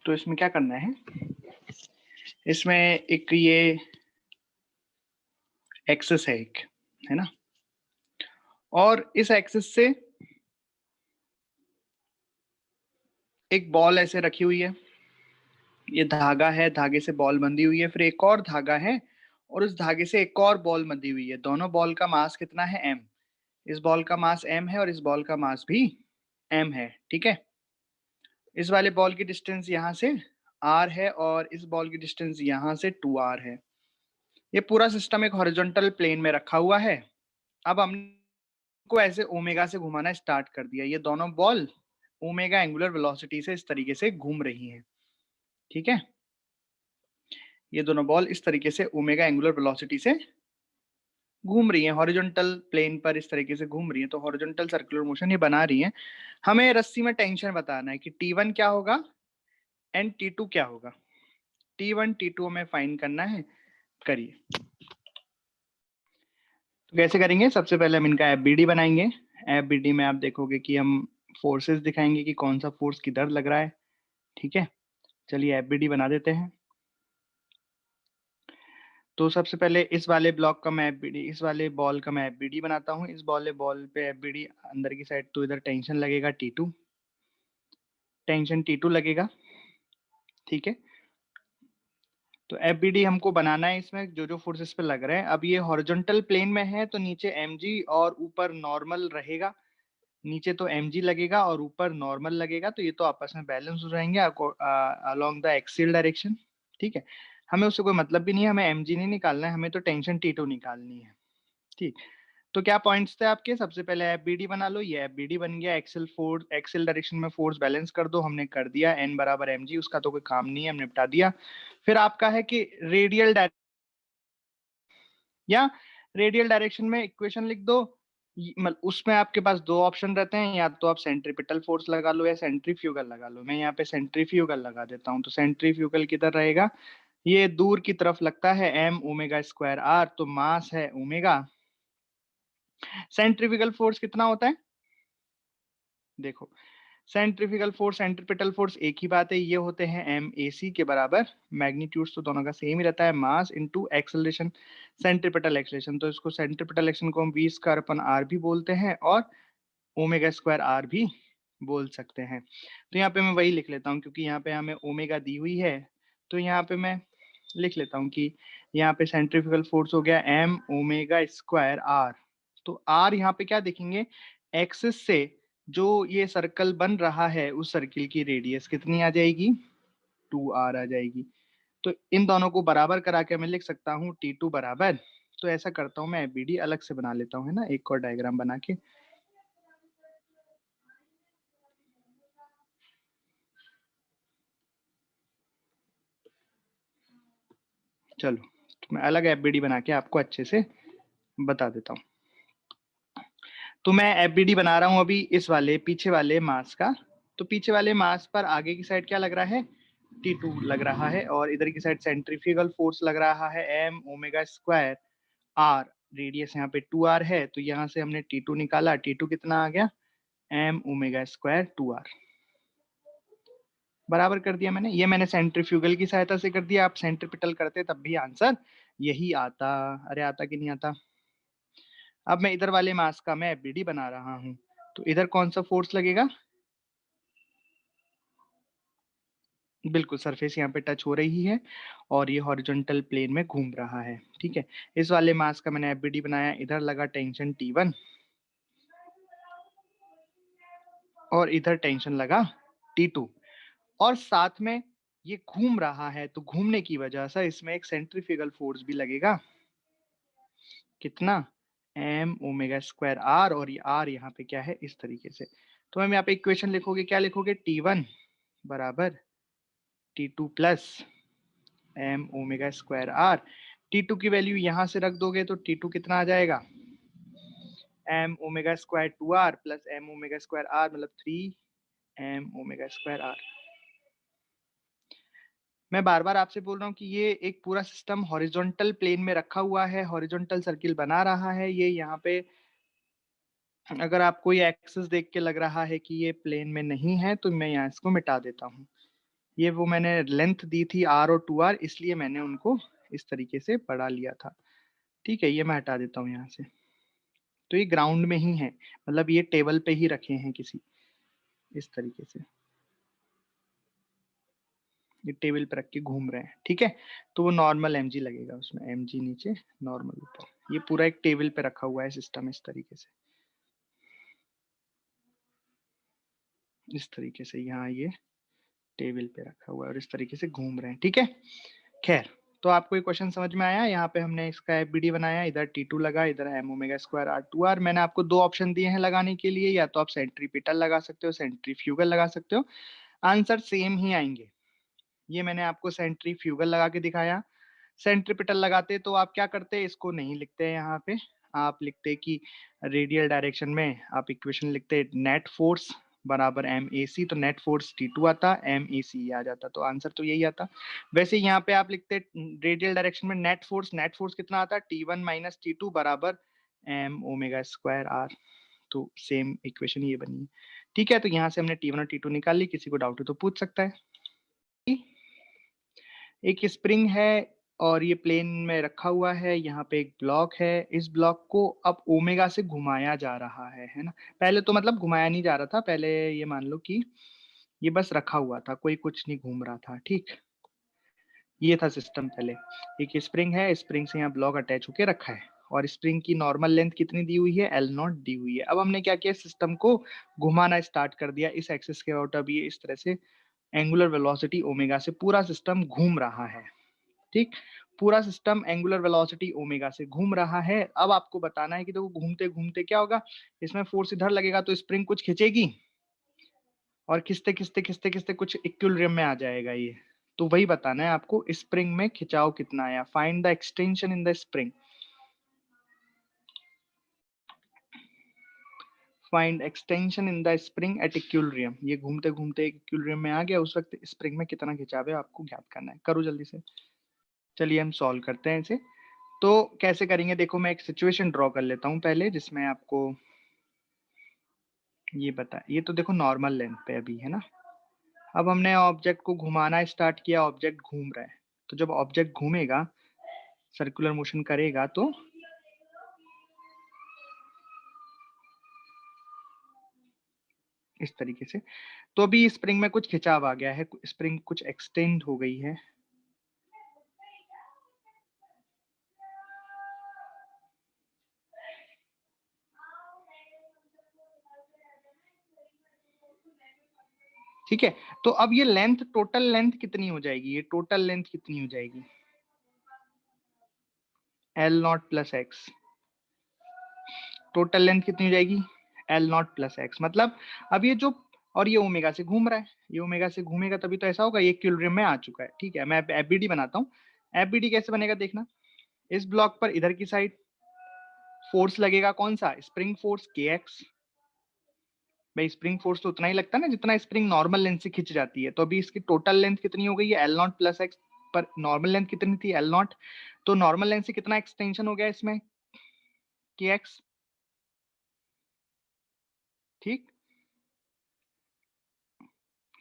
तो इसमें क्या करना है, इसमें एक ये एक्सिस है एक, है ना, और इस एक्सिस से एक बॉल ऐसे रखी हुई है, ये धागा है, धागे से बॉल बंधी हुई है, फिर एक और धागा है और उस धागे से एक और बॉल बंधी हुई है। दोनों बॉल का मास कितना है, m। इस बॉल का मास m है और इस बॉल का मास भी m है, ठीक है। इस वाले बॉल की डिस्टेंस यहाँ से r है और इस बॉल की डिस्टेंस यहाँ से 2r है। ये पूरा सिस्टम एक हॉरिजॉन्टल प्लेन में रखा हुआ है। अब हमको ऐसे ओमेगा से घुमाना स्टार्ट कर दिया। ये दोनों बॉल ओमेगा एंगुलर वेलोसिटी से इस तरीके से घूम रही हैं, ठीक है। ये दोनों बॉल इस तरीके से ओमेगा एंगुलर वेलोसिटी से घूम रही हैं, हॉरिजॉन्टल प्लेन पर इस तरीके से घूम रही हैं, तो हॉरिजॉन्टल सर्कुलर मोशन ये बना रही हैं। हमें रस्सी में टेंशन बताना है कि T1 क्या होगा एंड T2 क्या होगा। T1 T2 हमें फाइंड करना है, करिए। तो कैसे करेंगे, सबसे पहले हम इनका एफबीडी बनाएंगे। एफबीडी में आप देखोगे कि हम फोर्सेस दिखाएंगे कि कौन सा फोर्स किधर लग रहा है, ठीक है। चलिए एफबीडी बना देते हैं। तो सबसे पहले इस वाले ब्लॉक का मैं एफबीडी, इस वाले बॉल का मैं एफबीडी बनाता हूँ। इस बॉल पे एफबीडी अंदर की साइड, तो इधर टेंशन लगेगा T2, टेंशन T2 लगेगा, ठीक है। तो एफबीडी हमको बनाना है इसमें जो जो फोर्सेस पे लग रहे हैं। अब ये हॉरिजॉन्टल प्लेन में है तो नीचे mg और ऊपर नॉर्मल रहेगा। नीचे तो mg लगेगा और ऊपर नॉर्मल लगेगा, तो ये तो आपस में बैलेंस हो जाएंगे अलोंग द एक्सियल डायरेक्शन, ठीक है। हमें उससे कोई मतलब भी नहीं है, हमें mg नहीं निकालना है, हमें तो टेंशन T2 निकालनी है, ठीक। तो क्या पॉइंट्स थे आपके, सबसे पहले एफबीडी बना लो। ये एफबीडी बन गया। एक्सियल फोर्स, एक्सियल डायरेक्शन में फोर्स बैलेंस कर दो, हमने कर दिया। n बराबर mg, उसका तो कोई काम नहीं है, हमने निपटा दिया। फिर आपका है कि रेडियल डायरेक्शन में इक्वेशन लिख दो। उसमें आपके पास दो ऑप्शन रहते हैं, या तो आप सेंट्रीपिटल फोर्स लगा लो या सेंट्रीफ्यूगल लगा लो। मैं यहाँ पे सेंट्रीफ्यूगल लगा देता हूँ। तो सेंट्रीफ्यूगल किधर रहेगा, ये दूर की तरफ लगता है, m ओमेगा स्क्वायर r, तो मास है ओमेगा। सेंट्रीफ्यूगल फोर्स कितना होता है, देखो, सेंट्रीफ्यूगल फोर्स सेंट्रीपिटल फोर्स एक ही बात है, ये होते हैं MAC के बराबर। मैग्नीट्यूड्स तो दोनों का सेम ही रहता है, mass into acceleration, centripetal acceleration. तो इसको सेंट्रीपिटल एक्सेलरेशन को हम v स्क्वायर अपन r भी बोलते हैं और ओमेगा स्क्वायर r भी बोल सकते हैं। तो यहाँ पे मैं वही लिख लेता हूँ, क्योंकि यहाँ पे हमें ओमेगा दी हुई है, तो यहाँ पे मैं लिख लेता हूँ कि यहाँ पे सेंट्रीफ्यूगल फोर्स हो गया m ओमेगा स्क्वायर r। तो r यहाँ पे क्या देखेंगे, एक्सिस से जो ये सर्कल बन रहा है उस सर्किल की रेडियस कितनी आ जाएगी, 2r आ जाएगी। तो इन दोनों को बराबर करा के मैं लिख सकता हूँ T2 बराबर, तो ऐसा करता हूँ मैं एफबीडी अलग से बना लेता हूँ, है ना, एक और डायग्राम बना के। चलो, तो मैं अलग एफबीडी बना के आपको अच्छे से बता देता हूँ। तो मैं एफबीडी बना रहा हूँ अभी इस वाले पीछे वाले मास का। तो पीछे वाले मास पर आगे की साइड क्या लग रहा है, T2 लग रहा है, और इधर की साइड सेंट्रीफ्यूगल फोर्स लग रहा है m omega square r। Radius यहाँ पे 2r है, तो यहाँ से हमने T2 निकाला। T2 कितना आ गया, m ओमेगा स्क्वायर 2r, बराबर कर दिया मैंने। ये मैंने सेंट्रीफ्यूगल की सहायता से कर दिया, आप सेंट्रीपिटल करते तब भी आंसर यही आता। अरे आता कि नहीं आता। अब मैं इधर वाले मास का मैं एफबीडी बना रहा हूँ, तो इधर कौन सा फोर्स लगेगा, बिल्कुल सरफेस यहाँ पे टच हो रही है और ये हॉरिजॉन्टल प्लेन में घूम रहा है, ठीक है। इस वाले मास का मैंने एफबीडी बनाया, इधर लगा टेंशन T1 और इधर टेंशन लगा T2, और साथ में ये घूम रहा है, तो घूमने की वजह से इसमें एक सेंट्रीफ्यूगल फोर्स भी लगेगा, कितना, m ओमेगा स्क्वायर r, और ये r यहाँ पे क्या है, इस तरीके से। तो हम यहाँ पे इक्वेशन लिखोगे, क्या लिखोगे, T1 बराबर T2 plus m omega square r। T2 की वैल्यू यहाँ से रख दोगे तो T2 कितना आ जाएगा, m omega square 2r plus m omega square r, मतलब 3m ओमेगा स्क्वायर r। मैं बार बार आपसे बोल रहा हूँ कि ये एक पूरा सिस्टम हॉरिजॉन्टल प्लेन में रखा हुआ है, हॉरिजॉन्टल सर्किल बना रहा है। ये यहाँ पे अगर आपको ये एक्सिस देख के लग रहा है कि ये प्लेन में नहीं है, तो मैं यहाँ इसको मिटा देता हूँ, ये वो मैंने लेंथ दी थी r और 2r, इसलिए मैंने उनको इस तरीके से बढ़ा लिया था। ठीक है, ये मैं हटा देता हूँ यहाँ से। तो ये ग्राउंड में ही है, मतलब ये टेबल पे ही रखे हैं किसी इस तरीके से, ये टेबल पे रख के घूम रहे हैं। ठीक है, तो वो नॉर्मल mg लगेगा उसमें, mg नीचे नॉर्मल ऊपर। ये पूरा एक टेबल पे रखा हुआ है सिस्टम इस तरीके से, इस तरीके से यहाँ ये टेबल पे रखा हुआ है और इस तरीके से घूम रहे हैं। ठीक है, खैर, तो आपको ये क्वेश्चन समझ में आया। यहाँ पे हमने इसका एफबीडी बनाया, इधर T2 लगा, इधर एम ओमेगा स्क्वायर R2R। मैंने आपको दो ऑप्शन दिए हैं लगाने के लिए, या तो आप सेंट्रीपिटल लगा सकते हो, सेंट्रीफ्यूगल लगा सकते हो, आंसर सेम ही आएंगे। ये मैंने आपको सेंट्रीफ्यूगल लगा के दिखाया। सेंट्रीपिटल लगाते तो आप क्या करते, इसको नहीं लिखते यहाँ पे, आप लिखते कि रेडियल डायरेक्शन में आप इक्वेशन लिखते नेट फोर्स बराबर एम ए सी, तो नेट फोर्स T2 आता, एम ए सी आ जाता, तो आंसर तो यही आता। वैसे यहाँ पे आप लिखते रेडियल डायरेक्शन में नेट फोर्स कितना आता, T1 माइनस T2 बराबर एम ओमेगा स्क्वायर आर, तो सेम इक्वेशन ये बनी है। ठीक है, तो यहाँ से हमने T1 और T2 निकाल ली, किसी को डाउट है तो पूछ सकता है। एक स्प्रिंग है और ये प्लेन में रखा हुआ है, यहाँ पे एक ब्लॉक है, इस ब्लॉक को अब ओमेगा से घुमाया जा रहा है ना। पहले तो मतलब घुमाया नहीं जा रहा था, पहले ये मान लो कि ये बस रखा हुआ था, कोई कुछ नहीं घूम रहा था। ठीक, ये था सिस्टम पहले। एक स्प्रिंग है, स्प्रिंग से यहाँ ब्लॉक अटैच होके रखा है और स्प्रिंग की नॉर्मल लेंथ कितनी दी हुई है, L0 दी हुई है। अब हमने क्या किया, सिस्टम को घुमाना स्टार्ट कर दिया इस एक्सिस के अबाउट। अब ये इस तरह से एंगुलर वेलोसिटी ओमेगा से पूरा सिस्टम घूम रहा है। ठीक, पूरा सिस्टम एंगुलर वेलोसिटी ओमेगा से घूम रहा है। अब आपको बताना है कि देखो घूमते घूमते क्या होगा, इसमें फोर्स इधर लगेगा तो स्प्रिंग कुछ खींचेगी और खिंचते खिंचते खिंचते खिंचते कुछ इक्विलिब्रियम में आ जाएगा ये। तो वही बताना है आपको, स्प्रिंग में खिंचाव कितना आया, find the extension in the spring, find extension in the spring at equilibrium. ये घूमते घूमते इक्विलिब्रियम में आ गया, उस वक्त स्प्रिंग में कितना खिंचाव है आपको ज्ञात करना है। करो जल्दी से, चलिए हम सॉल्व करते हैं इसे। तो कैसे करेंगे, देखो मैं एक सिचुएशन ड्रॉ कर लेता हूँ पहले, जिसमें आपको ये बता, ये तो देखो नॉर्मल लेंथ पे अभी है ना। अब हमने ऑब्जेक्ट को घुमाना स्टार्ट किया, ऑब्जेक्ट घूम रहा है, तो जब ऑब्जेक्ट घूमेगा, सर्कुलर मोशन करेगा, तो इस तरीके से, तो अभी स्प्रिंग में कुछ खिंचाव आ गया है, स्प्रिंग कुछ एक्सटेंड हो गई है। ठीक है, तो अब ये लेंथ, टोटल लेंथ कितनी हो जाएगी, ये टोटल लेंथ कितनी हो जाएगी, L0 plus x. Total length कितनी हो जाएगी, L0 प्लस एक्स। मतलब अब ये जो, और ये ओमेगा से घूम रहा है, ये ओमेगा से घूमेगा तभी तो ऐसा होगा, ये इक्विलिब्रियम में आ चुका है। ठीक है, मैं एफबीडी बनाता हूँ। एफबीडी कैसे बनेगा देखना, इस ब्लॉक पर इधर की साइड फोर्स लगेगा, कौन सा, स्प्रिंग फोर्स kx। भाई स्प्रिंग फोर्स तो उतना ही लगता है ना जितना स्प्रिंग नॉर्मल लेंथ से खिंच जाती है। तो अभी इसकी टोटल लेंथ कितनी हो गई है, L0 प्लस एक्स, पर नॉर्मल लेंथ कितनी थी, L0, तो नॉर्मल लेंथ से कितना एक्सटेंशन हो गया इसमें, kx। ठीक,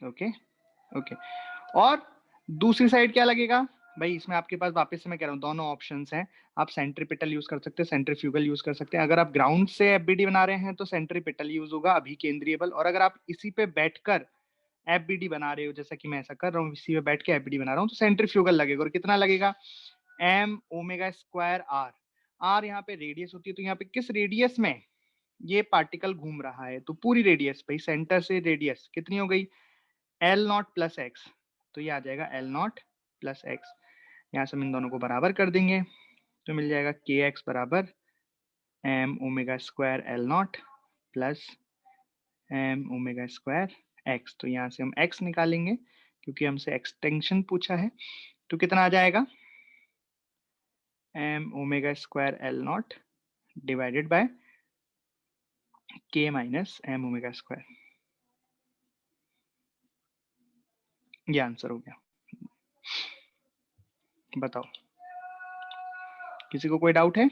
ओके ओके। और दूसरी साइड क्या लगेगा, भाई इसमें आपके पास वापस से मैं कह रहा हूँ दोनों ऑप्शंस हैं। आप सेंट्रीपिटल यूज कर सकते हैं, सेंट्रीफ्यूगल यूज कर सकते हैं। अगर आप ग्राउंड से एफबीडी बना रहे हैं तो सेंट्रीपिटल यूज होगा, अभी केंद्रीय बल। और अगर आप इसी पे बैठकर एफबीडी बना रहे हो, जैसा कि मैं ऐसा कर रहा हूँ, इसी पे बैठ के एफबीडी बना रहा हूँ, तो सेंट्रीफ्यूगल लगेगा। और कितना लगेगा, M omega square R. R यहाँ पे रेडियस होती है, तो यहाँ पे किस रेडियस में ये पार्टिकल घूम रहा है, तो पूरी रेडियस, भाई सेंटर से रेडियस कितनी हो गई, L0 प्लस एक्स। तो ये आ जाएगा L0 प्लस एक्स। यहाँ से हम इन दोनों को बराबर कर देंगे, तो मिल जाएगा kx बराबर M omega square L0 plus M omega square X. तो यहाँ से हम x निकालेंगे क्योंकि हमसे एक्सटेंशन पूछा है। तो कितना आ जाएगा, M omega square L0 divided by k minus M omega square. ये आंसर हो गया। बताओ, किसी को कोई डाउट है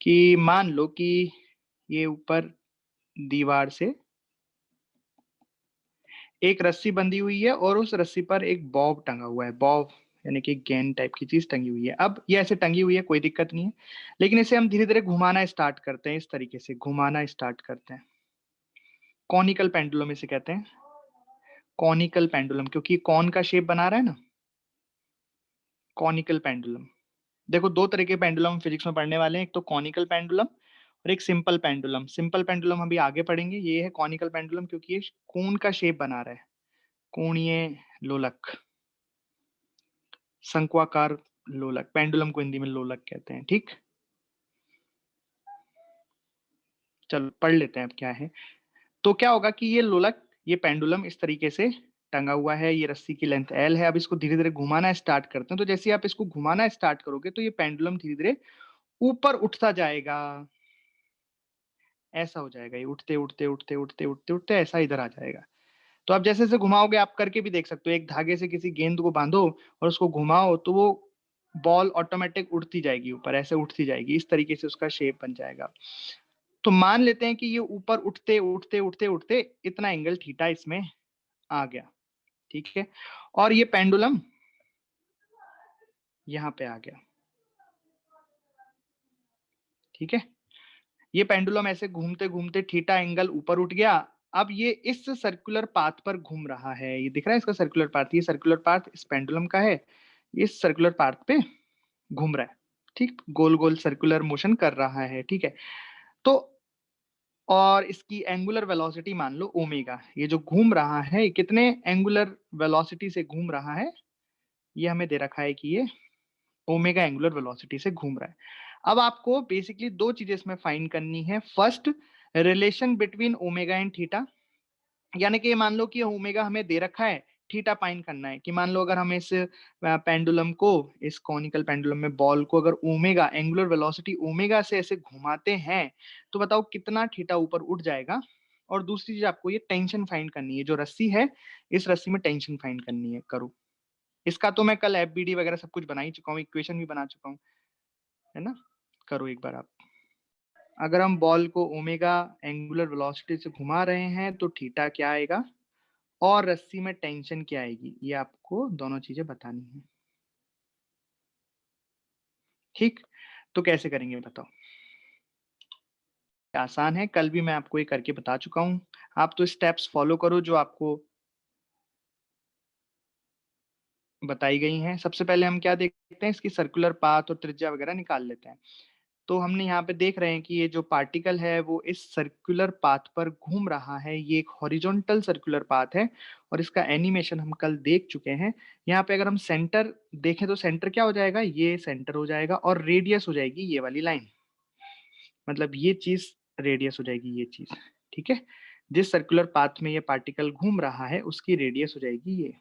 कि मान लो कि ये ऊपर दीवार से एक रस्सी बंधी हुई है और उस रस्सी पर एक बॉब टंगा हुआ है, बॉब यानी कि गेंद टाइप की चीज टंगी हुई है। अब ये ऐसे टंगी हुई है, कोई दिक्कत नहीं है, लेकिन इसे हम धीरे धीरे घुमाना स्टार्ट करते हैं, इस तरीके से घुमाना स्टार्ट करते हैं। कॉनिकल पेंडुलम इसे कहते हैं, कॉनिकल पेंडुलम, क्योंकि कॉन का शेप बना रहा है ना, कॉनिकल पेंडुलम। देखो दो तरह के पेंडुलम फिजिक्स में पढ़ने वाले हैं, एक तो कॉनिकल पेंडुलम और एक सिंपल पेंडुलम। सिंपल पेंडुलम अभी आगे पढ़ेंगे, ये है कॉनिकल पेंडुलम क्योंकि ये कोन का शेप बना रहा है, कोणीय लोलक, शंक्वाकार लोलक, पेंडुलम को हिंदी में लोलक कहते हैं। ठीक, चलो पढ़ लेते हैं अब क्या है। तो क्या होगा कि ये लोलक, ये पेंडुलम इस तरीके से टंगा हुआ है, ये रस्सी की लेंथ L है। अब इसको धीरे धीरे घुमाना स्टार्ट करते हैं, तो जैसे आप इसको घुमाना स्टार्ट करोगे तो ये पेंडुलम धीरे धीरे ऊपर उठता जाएगा, ऐसा हो जाएगा, ये उठते उठते उठते उठते उठते उठते ऐसा इधर आ जाएगा। तो आप जैसे जैसे घुमाओगे, आप करके भी देख सकते हो, एक धागे से किसी गेंद को बांधो और उसको घुमाओ तो वो बॉल ऑटोमेटिक उड़ती जाएगी ऊपर, ऐसे उठती जाएगी, इस तरीके से उसका शेप बन जाएगा। तो मान लेते हैं कि ये ऊपर उठते उठते उठते उठते इतना एंगल थीटा इसमें आ गया, ठीक है, और ये पेंडुलम यहाँ पे आ गया, ठीक है। ये पेंडुलम ऐसे घूमते घूमते थीटा एंगल ऊपर उठ गया। अब ये इस सर्कुलर पाथ पर घूम रहा है, ये दिख रहा है इसका सर्कुलर पाथ, ये सर्कुलर पाथ इस पेंडुलम का है, इस सर्कुलर पाथ पे घूम रहा है, ठीक, गोल गोल सर्कुलर मोशन कर रहा है, ठीक है। तो और इसकी एंगुलर वेलोसिटी मान लो ओमेगा, ये जो घूम रहा है कितने एंगुलर वेलोसिटी से घूम रहा है, ये हमें दे रखा है कि ये ओमेगा एंगुलर वेलोसिटी से घूम रहा है। अब आपको बेसिकली दो चीजें इसमें फाइंड करनी है। First, relation between omega and theta, यानी कि मान लो कि ओमेगा हमें दे रखा है, थीटा फाइंड करना है कि मान लो अगर हम इस पेंडुलम को, इस कॉनिकल पेंडुलम में बॉल को अगर ओमेगा एंगुलर वेलोसिटी ओमेगा से ऐसे घुमाते हैं तो बताओ कितना थीटा ऊपर उठ जाएगा। और दूसरी चीज आपको ये टेंशन फाइंड करनी है, जो रस्सी है इस रस्सी में टेंशन फाइंड करनी है। करो, इसका तो मैं कल एफबीडी वगैरह सब कुछ बना ही चुका हूँ, इक्वेशन भी बना चुका हूँ, है ना। करो एक बार आप, अगर हम बॉल को ओमेगा एंगुलर वेलोसिटी से घुमा रहे हैं तो थीटा क्या आएगा और रस्सी में टेंशन क्या आएगी, ये आपको दोनों चीजें बतानी है, ठीक। तो कैसे करेंगे बताओ, आसान है, कल भी मैं आपको ये करके बता चुका हूँ। आप तो स्टेप्स फॉलो करो जो आपको बताई गई हैं। सबसे पहले हम क्या देखते हैं, इसकी सर्कुलर पाथ और त्रिज्या वगैरह निकाल लेते हैं। तो हमने यहाँ पे देख रहे हैं कि ये जो पार्टिकल है वो इस सर्कुलर पाथ पर घूम रहा है, ये एक हॉरिजॉन्टल सर्कुलर पाथ है और इसका एनिमेशन हम कल देख चुके हैं। यहाँ पे अगर हम सेंटर देखें तो सेंटर क्या हो जाएगा, ये सेंटर हो जाएगा और रेडियस हो जाएगी ये वाली लाइन, मतलब ये चीज रेडियस हो जाएगी, ये चीज, ठीक है। जिस सर्कुलर पाथ में ये पार्टिकल घूम रहा है उसकी रेडियस हो जाएगी ये,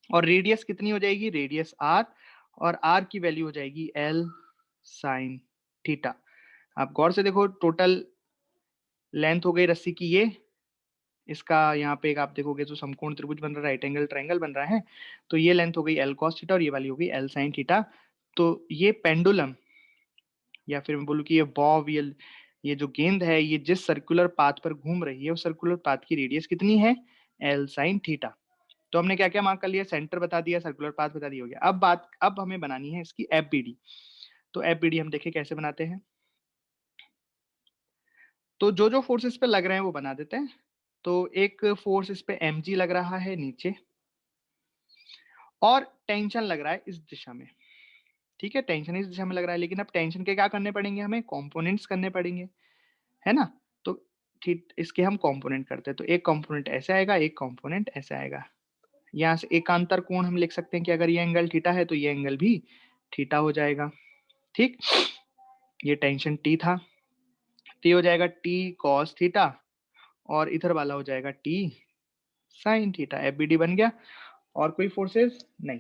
और रेडियस कितनी हो जाएगी, रेडियस आर, और आर की वैल्यू हो जाएगी एल साइन थीटा। आप गौर से देखो, टोटल लेंथ हो गई रस्सी की ये, इसका यहाँ पे एक आप देखोगे तो समकोण त्रिभुज बन रहा है, राइट एंगल ट्रायंगल बन रहा है, तो ये लेंथ हो गई एल कॉस थीटा और ये वाली हो गई एल साइन थीटा। तो ये पेंडुलम, या फिर मैं बोलूँ कि ये बॉब, ये जो गेंद है ये जिस सर्कुलर पाथ पर घूम रही है उस सर्कुलर पाथ की रेडियस कितनी है, एल साइन थीटा। तो हमने क्या क्या मार्क कर लिया, सेंटर बता दिया, सर्कुलर पाथ बता दिया, हो गया। अब हमें बनानी है इसकी एफबीडी। तो एफबीडी हम देखें कैसे बनाते हैं। तो जो जो फोर्स इस पे लग रहे हैं वो बना देते हैं। तो एक फोर्स इस पे mg लग रहा है नीचे, और टेंशन लग रहा है इस दिशा में, ठीक है, टेंशन इस दिशा में लग रहा है, लेकिन अब टेंशन के क्या करने पड़ेंगे, हमें कंपोनेंट्स करने पड़ेंगे, है ना। तो ठीक, इसके हम कंपोनेंट करते हैं, तो एक कंपोनेंट ऐसे आएगा, एक कंपोनेंट ऐसे आएगा। यहाँ से एकांतर कोण हम लिख सकते हैं कि अगर ये एंगल थीटा है तो ये एंगल भी थीटा हो जाएगा, ठीक। ये टेंशन टी था, तो ये हो जाएगा टी कॉस थीटा, और इधर वाला हो जाएगा टी साइन थीटा। एफबीडी बन गया, और कोई फोर्सेस नहीं,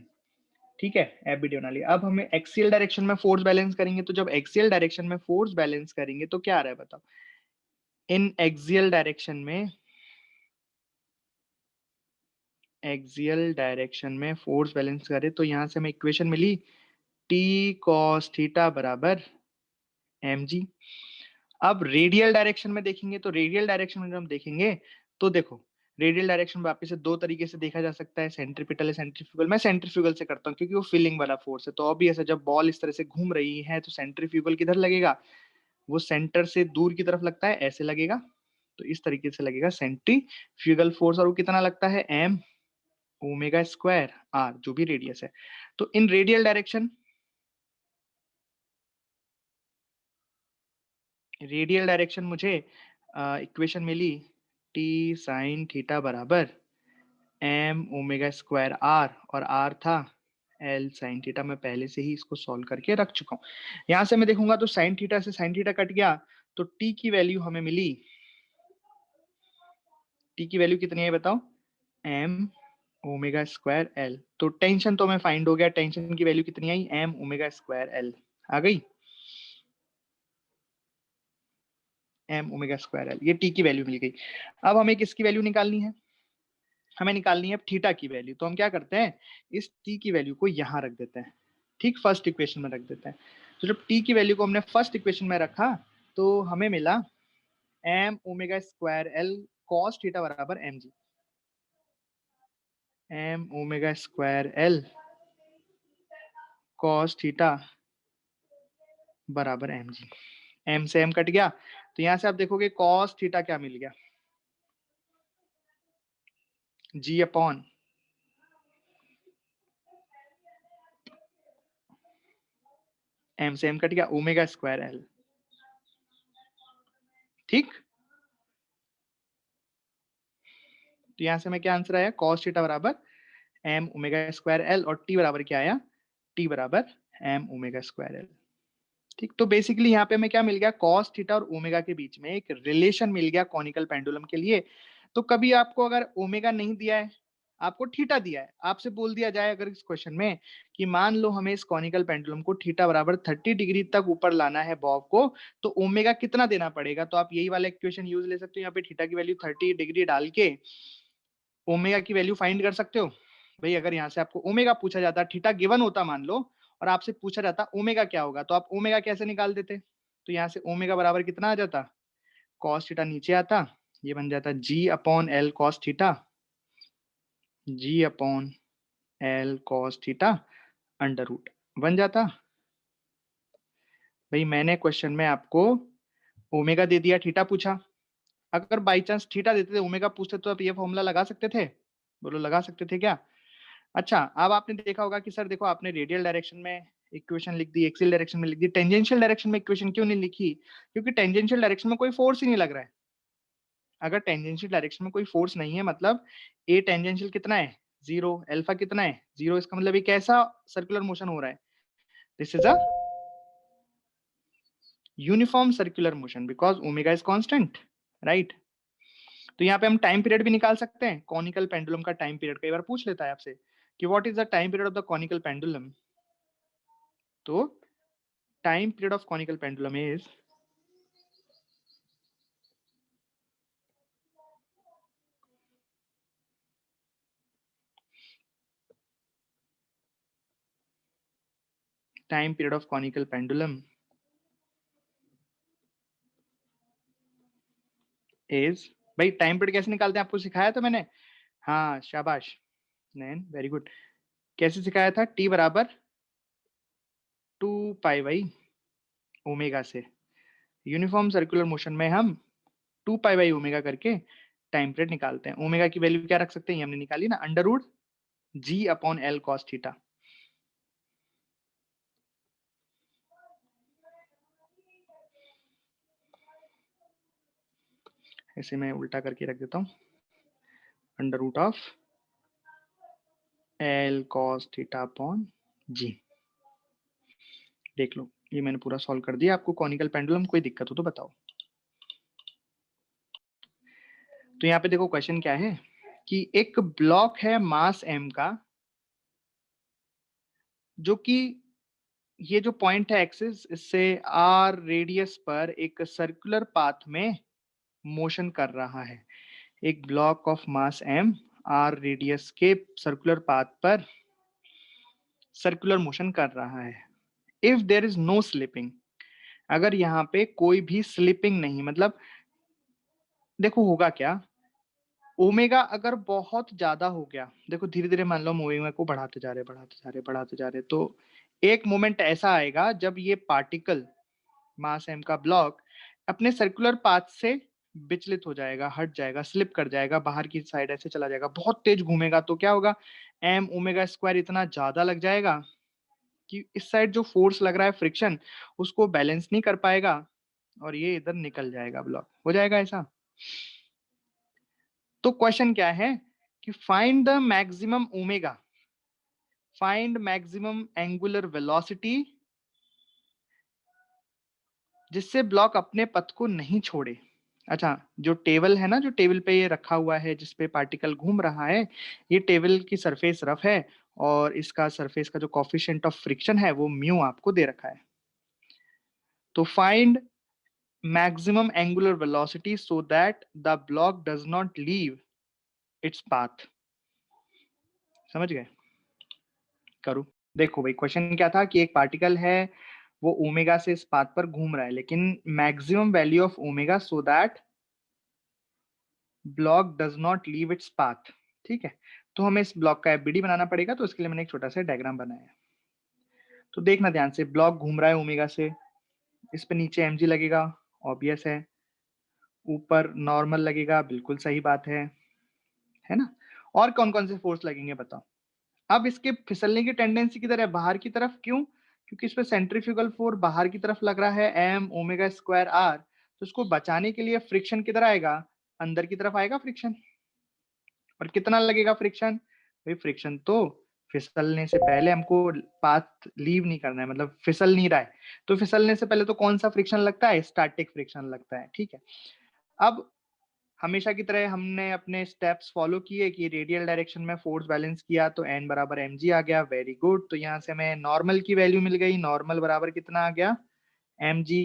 ठीक है, एफबीडी बना लिया। अब हमें एक्सियल डायरेक्शन में फोर्स बैलेंस करेंगे, तो जब एक्सियल डायरेक्शन में फोर्स बैलेंस करेंगे तो क्या आ रहा है बताओ, इन एक्सियल डायरेक्शन में, एक्सियल डायरेक्शन में फोर्स बैलेंस करें तो यहां से हमें इक्वेशन मिली टी कॉस थीटा बराबर mg। अब रेडियल डायरेक्शन में देखेंगे, तो रेडियल डायरेक्शन में हम देखेंगे तो देखो, रेडियल डायरेक्शन वापस से दो तरीके से देखा जा सकता है, सेंट्रीपिटल या सेंट्रीफ्यूगल। मैं सेंट्रीफ्यूगल से करता हूँ क्योंकि वो फीलिंग वाला फोर्स है। तो ऑब्वियस है, जब बॉल इस तरह से घूम रही है तो सेंट्रीफ्यूगल किधर लगेगा, वो सेंटर से दूर की तरफ लगता है, ऐसे लगेगा। तो इस तरीके से लगेगा सेंट्रीफ्यूगल फोर्स, और वो कितना लगता है, एम ओमेगा स्क्वायर आर, जो भी रेडियस है। तो इन रेडियल डायरेक्शन, मुझे इक्वेशन मिली टी साइन थीटा बराबर एम ओमेगा स्क्वायर आर, और आर था एल साइन थीटा। मैं पहले से ही इसको सॉल्व करके रख चुका हूँ। यहां से मैं देखूंगा तो साइन थीटा से साइन थीटा कट गया, तो टी की वैल्यू हमें मिली, टी की वैल्यू कितनी है बताओ, एम ओमेगा स्क्वायर एल। तो टेंशन तो हमें फाइंड हो गया, टेंशन की वैल्यू कितनी आई, एम ओमेगा स्क्वायर एल आ गई, एम ओमेगा स्क्वायर एल, ये टी की वैल्यू मिल गई। अब हमें किसकी वैल्यू निकालनी है, हमें निकालनी है थीटा की वैल्यू। तो हम क्या करते हैं, इस टी की वैल्यू को यहाँ रख देते हैं, ठीक फर्स्ट इक्वेशन में रख देते हैं। तो जब टी की वैल्यू को हमने फर्स्ट इक्वेशन में रखा तो हमें मिला m omega square l cos theta बराबर m g, m omega square l cos theta बराबर एम जी। एम से एम कट गया, तो यहां से आप देखोगे कॉस थीटा क्या मिल गया, जी अपॉन एम से एम कट गया, ओमेगा स्क्वायर एल, ठीक। तो यहां से मैं क्या आंसर आया, कॉस थीटा बराबर एम ओमेगा स्क्वायर एल, और टी बराबर क्या आया, टी बराबर एम ओमेगा स्क्वायर एल, ठीक। तो बेसिकली यहाँ पे हमें क्या मिल गया, कॉस थीटा और ओमेगा के बीच में एक रिलेशन मिल गया कॉनिकल पेंडुलम के लिए। तो कभी आपको अगर ओमेगा नहीं दिया है, आपको थीटा दिया है, आपसे बोल दिया जाए अगर इस क्वेश्चन में कि मान लो हमें इस कॉनिकल पेंडुलम को थीटा बराबर 30 डिग्री तक ऊपर लाना है बॉब को, तो ओमेगा कितना देना पड़ेगा, तो आप यही वाला इक्वेशन यूज ले सकते हो। यहाँ पे थीटा की वैल्यू 30 डिग्री डाल के ओमेगा की वैल्यू फाइंड कर सकते हो। भाई अगर यहाँ से आपको ओमेगा पूछा जाता, थीटा गिवन होता मान लो, और आपसे पूछा जाता ओमेगा क्या होगा, तो आप ओमेगा कैसे निकाल देते, तो यहाँ से ओमेगा बराबर कितना आ जाता, कॉस थीटा नीचे आता, ये बन जाता g upon l cos theta, g upon l cos theta under root बन जाता। भाई मैंने क्वेश्चन में आपको ओमेगा दे दिया, थीटा पूछा, अगर बाई चांस थीटा देते थे ओमेगा पूछते तो आप ये फॉर्मूला लगा सकते थे, बोलो लगा सकते थे क्या। अच्छा, अब आपने देखा होगा कि सर देखो आपने रेडियल डायरेक्शन में इक्वेशन लिख दी, एक्सियल डायरेक्शन में लिख दी, टेंजेंशियल डायरेक्शन में इक्वेशन क्यों नहीं लिखी, क्योंकि टेंजेंशियल डायरेक्शन में कोई फोर्स ही नहीं लग रहा है। अगर टेंजेंशियल डायरेक्शन में कोई फोर्स नहीं है, मतलब ए टेंजेंशियल कितना है, जीरो, अल्फा कितना है, जीरो, इसका मतलब ये कैसा सर्कुलर मोशन हो रहा है, this is a uniform circular motion because omega is constant, right. तो यहाँ पे हम टाइम पीरियड भी निकाल सकते हैं, कॉनिकल पेंडुलम का टाइम पीरियड कई बार पूछ लेता है आपसे कि what is the time period of the conical pendulum. तो time period of conical pendulum is time period of conical pendulum is, भाई टाइम पीरियड कैसे निकालते हैं आपको सिखाया था मैंने, हाँ शाबाश नैन, वेरी गुड। कैसे सिखाया था, टी बराबर 2 पाई बाई ओमेगा से, यूनिफॉर्म सर्कुलर मोशन में हम 2 पाई बाई ओमेगा करके टाइम पीरियड निकालते हैं। ओमेगा की वैल्यू क्या रख सकते हैं, ये हमने निकाली ना, under root g upon l cos theta. ऐसे मैं उल्टा करके रख देता हूँ, under root of l cos theta upon g. देख लो ये मैंने पूरा सॉल्व कर दिया। आपको कॉनिकल पेंडुलम कोई दिक्कत हो तो बताओ। तो यहाँ पे देखो क्वेश्चन क्या है कि एक ब्लॉक है मास m का, जो कि ये जो पॉइंट है एक्सिस, इससे r रेडियस पर एक सर्कुलर पाथ में मोशन कर रहा है। एक block of mass m r radius के सर्कुलर पाथ पर सर्कुलर मोशन कर रहा है। If there is no slipping, अगर यहाँ पे कोई भी स्लिपिंग नहीं, मतलब देखो होगा क्या, ओमेगा अगर बहुत ज्यादा हो गया, देखो धीरे धीरे मान लो हम ओमेगा को बढ़ाते जा रहे बढ़ाते जा रहे बढ़ाते जा रहे, तो एक मोमेंट ऐसा आएगा जब ये पार्टिकल मास एम का ब्लॉक अपने सर्कुलर पाथ से विचलित हो जाएगा, हट जाएगा, स्लिप कर जाएगा, बाहर की साइड ऐसे चला जाएगा, बहुत तेज घूमेगा, तो क्या होगा, एम ओमेगा स्क्वायर इतना ज्यादा लग जाएगा कि इस साइड जो फोर्स लग रहा है फ्रिक्शन, उसको बैलेंस नहीं कर पाएगा और ये इधर निकल जाएगा, ब्लॉक हो जाएगा ऐसा। तो क्वेश्चन क्या है कि find the maximum omega, find maximum angular velocity जिससे ब्लॉक अपने पथ को नहीं छोड़े। अच्छा, जो टेबल है ना, जो टेबल पे ये रखा हुआ है जिसपे पार्टिकल घूम रहा है, ये टेबल की सरफेस रफ है और इसका सरफेस का जो कोफिशिएंट ऑफ फ्रिक्शन है वो म्यू आपको दे रखा है। तो find maximum angular velocity so that the block does not leave its path. समझ गए? करूं? देखो भाई, क्वेश्चन क्या था कि एक पार्टिकल है, वो ओमेगा से इस पाथ पर घूम रहा है, लेकिन maximum value of omega so that block does not leave its path. ठीक है, तो हमें इस ब्लॉक का एफबीडी बनाना पड़ेगा, तो इसके लिए मैंने एक छोटा सा डायग्राम बनाया है। तो देखना ध्यान से, ब्लॉक घूम रहा है ओमेगा से, इस पे नीचे एमजी लगेगा, ऑब्वियस है, ऊपर नॉर्मल लगेगा, बिल्कुल सही बात है ना? और कौन कौन से फोर्स लगेंगे बताओ? अब इसके फिसलने की टेंडेंसी किधर है? बाहर की तरफ। क्यों? क्योंकि इस पे सेंट्रीफ्यूगल फोर्स बाहर की तरफ लग रहा है, एम ओमेगा स्क्वायर आर, तो इसको बचाने के लिए फ्रिक्शन किधर आएगा? अंदर की तरफ आएगा फ्रिक्शन। और कितना लगेगा फ्रिक्शन? भाई फ्रिक्शन तो फिसलने से पहले हमको पाथ लीव नहीं करना है, मतलब फिसल नहीं रहा है, तो फिसलने से पहले तो कौन सा फ्रिक्शन लगता है? स्टैटिक फ्रिक्शन लगता है। ठीक है, अब हमेशा की तरह हमने अपने स्टेप्स फॉलो किए कि रेडियल डायरेक्शन में फोर्स बैलेंस किया तो n बराबर mg आ गया, वेरी गुड। तो यहाँ से हमें नॉर्मल की वैल्यू मिल गई, नॉर्मल बराबर कितना आ गया? mg।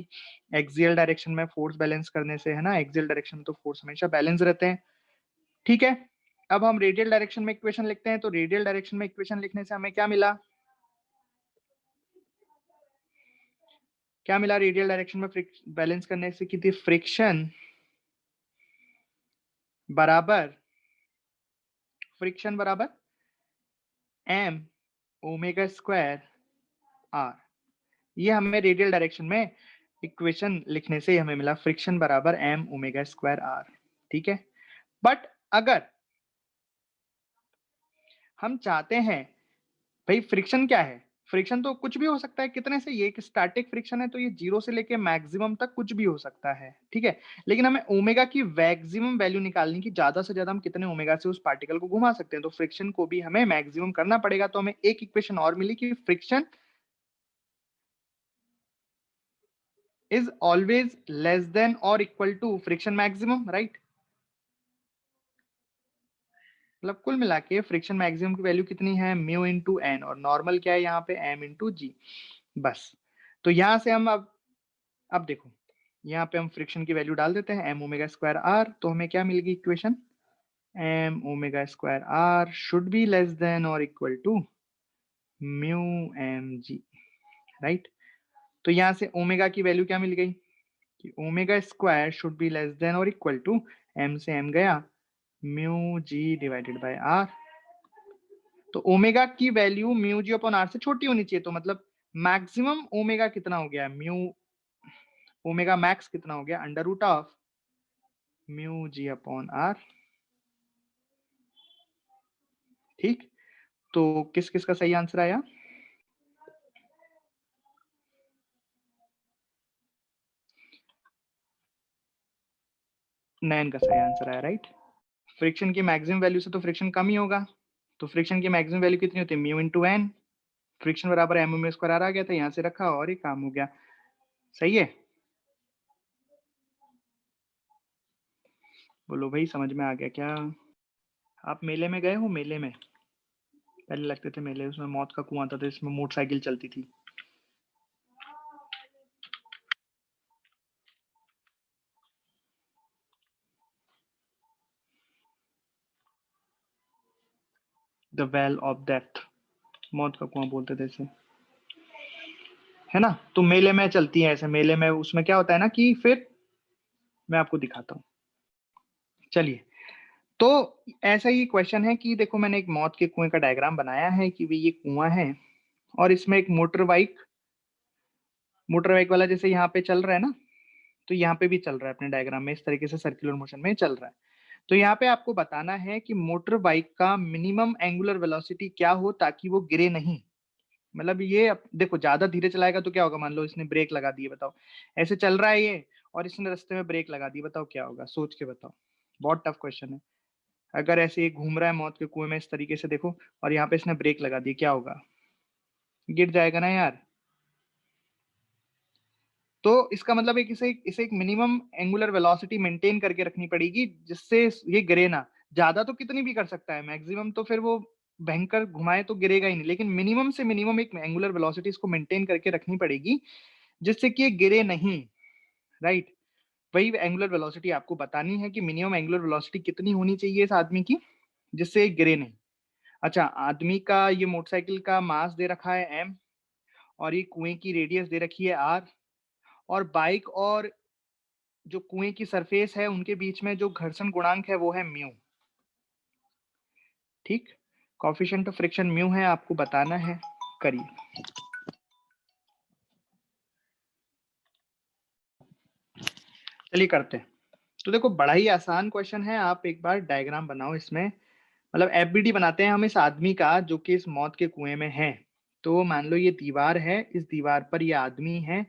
एक्सियल डायरेक्शन में फोर्स बैलेंस करने से, है ना, एक्सियल डायरेक्शन में तो फोर्स हमेशा बैलेंस रहते हैं। ठीक है, अब हम रेडियल डायरेक्शन में इक्वेशन लिखते हैं, तो रेडियल डायरेक्शन में इक्वेशन लिखने से हमें क्या मिला? क्या मिला रेडियल डायरेक्शन में बैलेंस करने से? कि फ्रिक्शन बराबर, फ्रिक्शन बराबर m ओमेगा स्क्वायर r। ये हमें रेडियल डायरेक्शन में इक्वेशन लिखने से हमें मिला, फ्रिक्शन बराबर m ओमेगा स्क्वायर r। ठीक है, बट अगर हम चाहते हैं, भाई फ्रिक्शन क्या है? फ्रिक्शन तो कुछ भी हो सकता है, कितने से? ये एक स्टैटिक फ्रिक्शन है, तो ये 0 से लेके मैक्सिमम तक कुछ भी हो सकता है। ठीक है, लेकिन हमें ओमेगा की मैक्सिमम वैल्यू निकालनी, की ज्यादा से ज्यादा हम कितने ओमेगा से उस पार्टिकल को घुमा सकते हैं, तो फ्रिक्शन को भी हमें मैक्सिमम करना पड़ेगा। तो हमें एक इक्वेशन और मिली कि friction is always less than और equal to friction maximum, right? मतलब कुल मिला के फ्रिक्शन मैक्सिमम की वैल्यू कितनी है? म्यू इंटू एन, और नॉर्मल क्या है यहाँ पे? एम इंटू जी। बस, तो यहां से हम अब देखो, यहाँ पे हम फ्रिक्शन की वैल्यू डाल देते हैं, एम ओमेगा स्क्वायर आर, तो हमें क्या मिल गई equation? M omega square r should be less than और equal to mu m g, right? तो यहाँ से ओमेगा की वैल्यू क्या मिल गई कि omega square should be less than और इक्वल टू, एम से एम गया, mu G divided by R. तो ओमेगा की value mu G upon R से छोटी होनी चाहिए, तो मतलब मैक्सिमम ओमेगा कितना हो गया? म्यू ओमेगा मैक्स कितना हो गया? Under root of mu G upon R. ठीक, तो किस किस का सही आंसर आया? नैन का सही आंसर आया, राइट? फ्रिक्शन की मैक्सिमम वैल्यू से तो फ्रिक्शन कम ही होगा, तो फ्रिक्शन की मैक्सिमम वैल्यू कितनी होती है? Mu into N. फ्रिक्शन बराबर एम म्यू स्क्वायर आर आ गया था, यहाँ से रखा और ही काम हो गया। सही है, बोलो भाई, समझ में आ गया क्या? आप मेले में गए हो? मेले में पहले लगते थे मेले, उसमें मौत का कुआं था, तो इसमें मोटरसाइकिल चलती थी। द वेल ऑफ डेथ, मौत का कुआं बोलते थे इसे, है ना? तो मेले में चलती है ऐसे, मेले में उसमें क्या होता है ना कि फिर मैं आपको दिखाता हूँ, चलिए। तो ऐसा ही क्वेश्चन है कि देखो मैंने एक मौत के कुएं का डायग्राम बनाया है कि ये कुआं है और इसमें एक मोटर बाइक वाला जैसे यहाँ पे चल रहा है ना, तो यहाँ पे भी चल रहा है अपने डायग्राम में, इस तरीके से सर्कुलर मोशन में चल रहा है। तो यहाँ पे आपको बताना है कि मोटर बाइक का मिनिमम एंगुलर वेलोसिटी क्या हो ताकि वो गिरे नहीं। मतलब ये देखो ज्यादा धीरे चलाएगा तो क्या होगा, मान लो इसने ब्रेक लगा दिए, बताओ ऐसे चल रहा है ये और इसने रास्ते में ब्रेक लगा दी, बताओ क्या होगा, सोच के बताओ। बहुत टफ क्वेश्चन है। अगर ऐसे ये घूम रहा है मौत के कुएं में इस तरीके से देखो और यहाँ पे इसने ब्रेक लगा दी, क्या होगा, गिर जाएगा ना यार। तो इसका मतलब है कि इसे एक मिनिमम एंगुलर वेलोसिटी मेंटेन करके रखनी पड़ेगी जिससे ये गिरे ना। ज्यादा तो कितनी भी कर सकता है, मैक्सिमम तो फिर वो भयंकर घुमाए तो गिरेगा ही नहीं, लेकिन मिनिमम से मिनिमम एक एंगुलर वेलोसिटी इसको मेंटेन करके रखनी पड़ेगी जिससे कि ये गिरे नहीं। राइट, वही एंगुलर वेलोसिटी आपको बतानी है कि मिनिमम एंगुलर वेलोसिटी कितनी होनी चाहिए इस आदमी की जिससे ये गिरे नहीं। अच्छा, आदमी का ये मोटरसाइकिल का मास दे रखा है m और ये कुएं की रेडियस दे रखी है r और बाइक और जो कुएं की सरफेस है उनके बीच में जो घर्षण गुणांक है वो है म्यू। ठीक, कोएफिशिएंट ऑफ फ्रिक्शन म्यू है, आपको बताना है, करिए। चलिए करते हैं। तो देखो बड़ा ही आसान क्वेश्चन है, आप एक बार डायग्राम बनाओ इसमें, मतलब एफबीडी बनाते हैं हम इस आदमी का जो कि इस मौत के कुएं में है। तो मान लो ये दीवार है, इस दीवार पर ये आदमी है,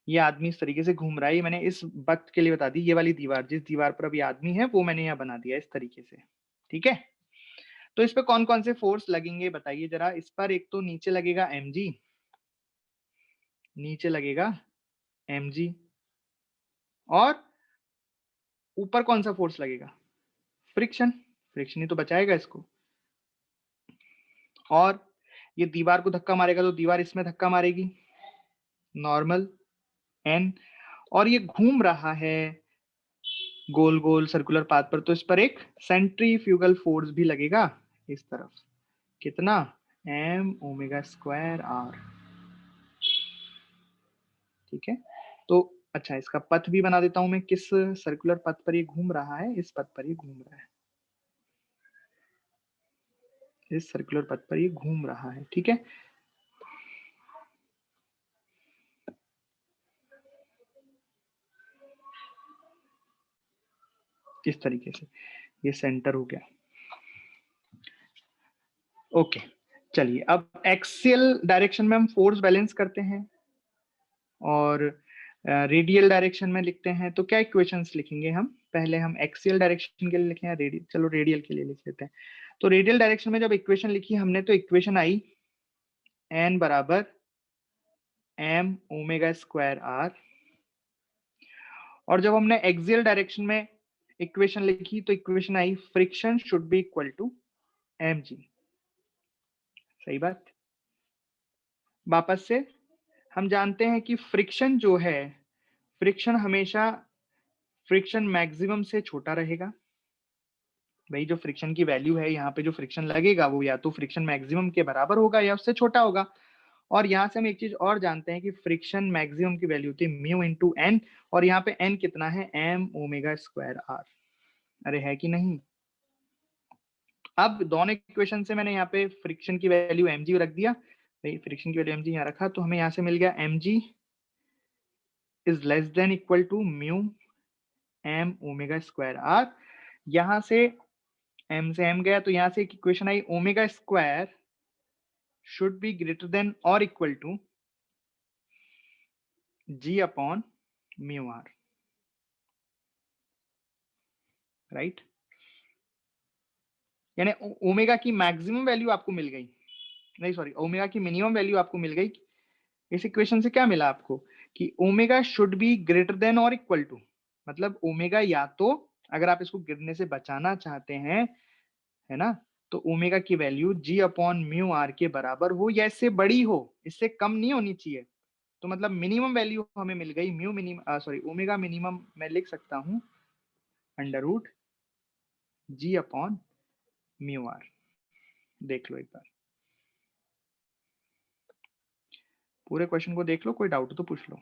ये आदमी इस तरीके से घूम रहा है। मैंने इस वक्त के लिए बता दी, ये वाली दीवार जिस दीवार पर अभी आदमी है वो मैंने यहाँ बना दिया इस तरीके से। ठीक है, तो इस पे कौन कौन से फोर्स लगेंगे बताइए जरा। इस पर एक तो नीचे लगेगा mg, नीचे लगेगा mg, और ऊपर कौन सा फोर्स लगेगा, फ्रिक्शन, फ्रिक्शन ही तो बचाएगा इसको। और ये दीवार को धक्का मारेगा तो दीवार इसमें धक्का मारेगी, नॉर्मल n, और ये घूम रहा है गोल गोल सर्कुलर पाथ पर, तो इस पर एक सेंट्रीफ्यूगल फोर्स भी लगेगा इस तरफ, कितना, m ओमेगा स्क्वायर r। ठीक है, तो अच्छा इसका पथ भी बना देता हूं मैं, किस सर्कुलर पथ पर ये घूम रहा है, इस पथ पर ये घूम रहा है, इस सर्कुलर पथ पर ये घूम रहा है। ठीक है, इस तरीके से ये सेंटर हो गया। ओके, चलिए अब एक्सियल डायरेक्शन में हम फोर्स बैलेंस करते हैं और रेडियल डायरेक्शन में लिखते हैं। तो क्या इक्वेशंस लिखेंगे हम, पहले हम एक्सियल डायरेक्शन के लिए लिखें या रेडियल, चलो रेडियल के लिए लिख लेते हैं। तो रेडियल डायरेक्शन में जब इक्वेशन लिखी हमने तो इक्वेशन आई n बराबर m ओमेगा स्क्वायर r, और जब हमने एक्सियल डायरेक्शन में इक्वेशन लिखी तो इक्वेशन आई friction should be equal to mg। सही बात। वापस से हम जानते हैं कि फ्रिक्शन जो है, फ्रिक्शन हमेशा फ्रिक्शन मैक्सिमम से छोटा रहेगा। भाई जो फ्रिक्शन की वैल्यू है यहाँ पे जो फ्रिक्शन लगेगा वो या तो फ्रिक्शन मैक्सिमम के बराबर होगा या उससे छोटा होगा। और यहाँ से हम एक चीज और जानते हैं कि फ्रिक्शन मैक्सिमम की वैल्यू थी म्यू इंटू एन, और यहाँ पे एन कितना है, एम ओमेगा स्क्वायर आर। अरे है कि नहीं। अब दोनों इक्वेशन से मैंने यहाँ पे फ्रिक्शन की वैल्यू mg रख दिया, भाई फ्रिक्शन की वैल्यू mg यहाँ रखा, तो हमें यहाँ से मिल गया mg is less than equal to mu M omega square R. यहाँ से m से m गया तो यहाँ से एक इक्वेशन आई omega square should be greater than और equal to g upon mu r. Right, यानी ओमेगा की मैक्सिमम वैल्यू आपको मिल गई, नहीं सॉरी ओमेगा की मिनिमम वैल्यू आपको मिल गई। इस इक्वेशन से क्या मिला आपको कि omega should be greater than और इक्वल टू, मतलब ओमेगा या तो अगर आप इसको गिरने से बचाना चाहते हैं, है ना, तो ओमेगा की value g upon mu R के बराबर हो या इससे बड़ी हो, इससे कम नहीं होनी चाहिए। तो मतलब मिनिमम वैल्यू हमें मिल गई mu minimum, sorry omega minimum मैं लिख सकता हूं under root g upon mu R. देख लो एक बार, पूरे क्वेश्चन को देख लो, कोई डाउट तो पूछ लो।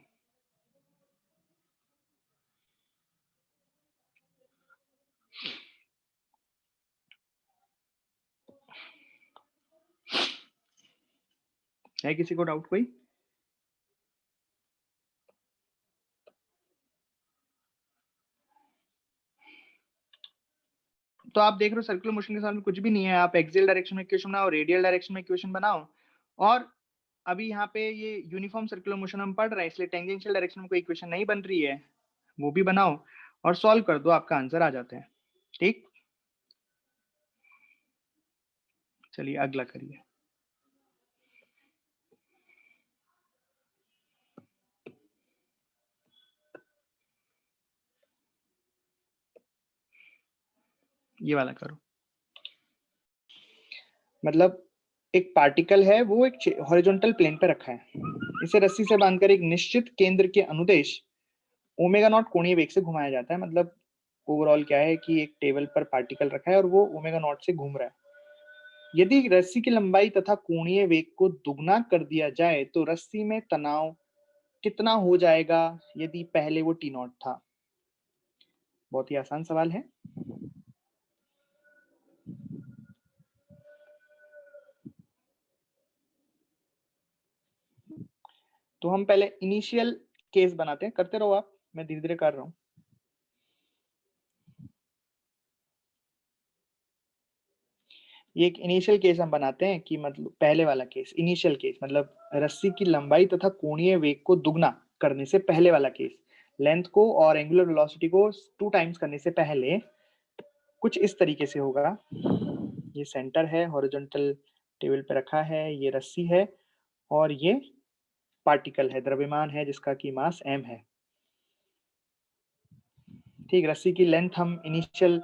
है किसी को डाउट कोई? तो आप देख रहे हो सर्कुलर मोशन के साथ कुछ भी नहीं है, आप एक्सियल डायरेक्शन में इक्वेशन बनाओ, रेडियल डायरेक्शन में इक्वेशन बनाओ, और अभी यहाँ पे ये यूनिफॉर्म सर्कुलर मोशन हम पढ़ रहे हैं, इसलिए टेंजेंशियल डायरेक्शन में कोई इक्वेशन नहीं बन रही है, वो भी बनाओ और सॉल्व कर दो, आपका आंसर आ जाता है। ठीक, चलिए अगला करिए। ये वाला करो। मतलब एक पार्टिकल है, वो एक हॉरिजॉन्टल प्लेन पे रखा है, इसे रस्सी से बांधकर एक निश्चित केंद्र के अनुदेश ओमेगा नॉट कोणीय वेग से घुमाया जाता है। मतलब ओवरऑल क्या है कि एक टेबल पर पार्टिकल रखा है और वो ओमेगा नॉट से घूम रहा है। यदि रस्सी की लंबाई तथा कोणीय वेग को दुगना कर दिया जाए तो रस्सी में तनाव कितना हो जाएगा यदि पहले वो टी नॉट था? बहुत ही आसान सवाल है। तो हम पहले इनिशियल केस बनाते हैं, करते रहो आप, मैं धीरे धीरे कर रहा हूं। ये एक इनिशियल केस हम बनाते हैं कि मतलब पहले वाला केस, इनिशियल केस मतलब रस्सी की लंबाई तथा कोणीय वेग को दुगना करने से पहले वाला केस, लेंथ को और एंगुलर वेलोसिटी को 2 टाइम्स करने से पहले कुछ इस तरीके से होगा। ये सेंटर है, हॉरिजॉन्टल टेबल पे रखा है, ये रस्सी है और ये पार्टिकल है, द्रव्यमान है जिसका की मास m है। ठीक, रस्सी की लेंथ हम इनिशियल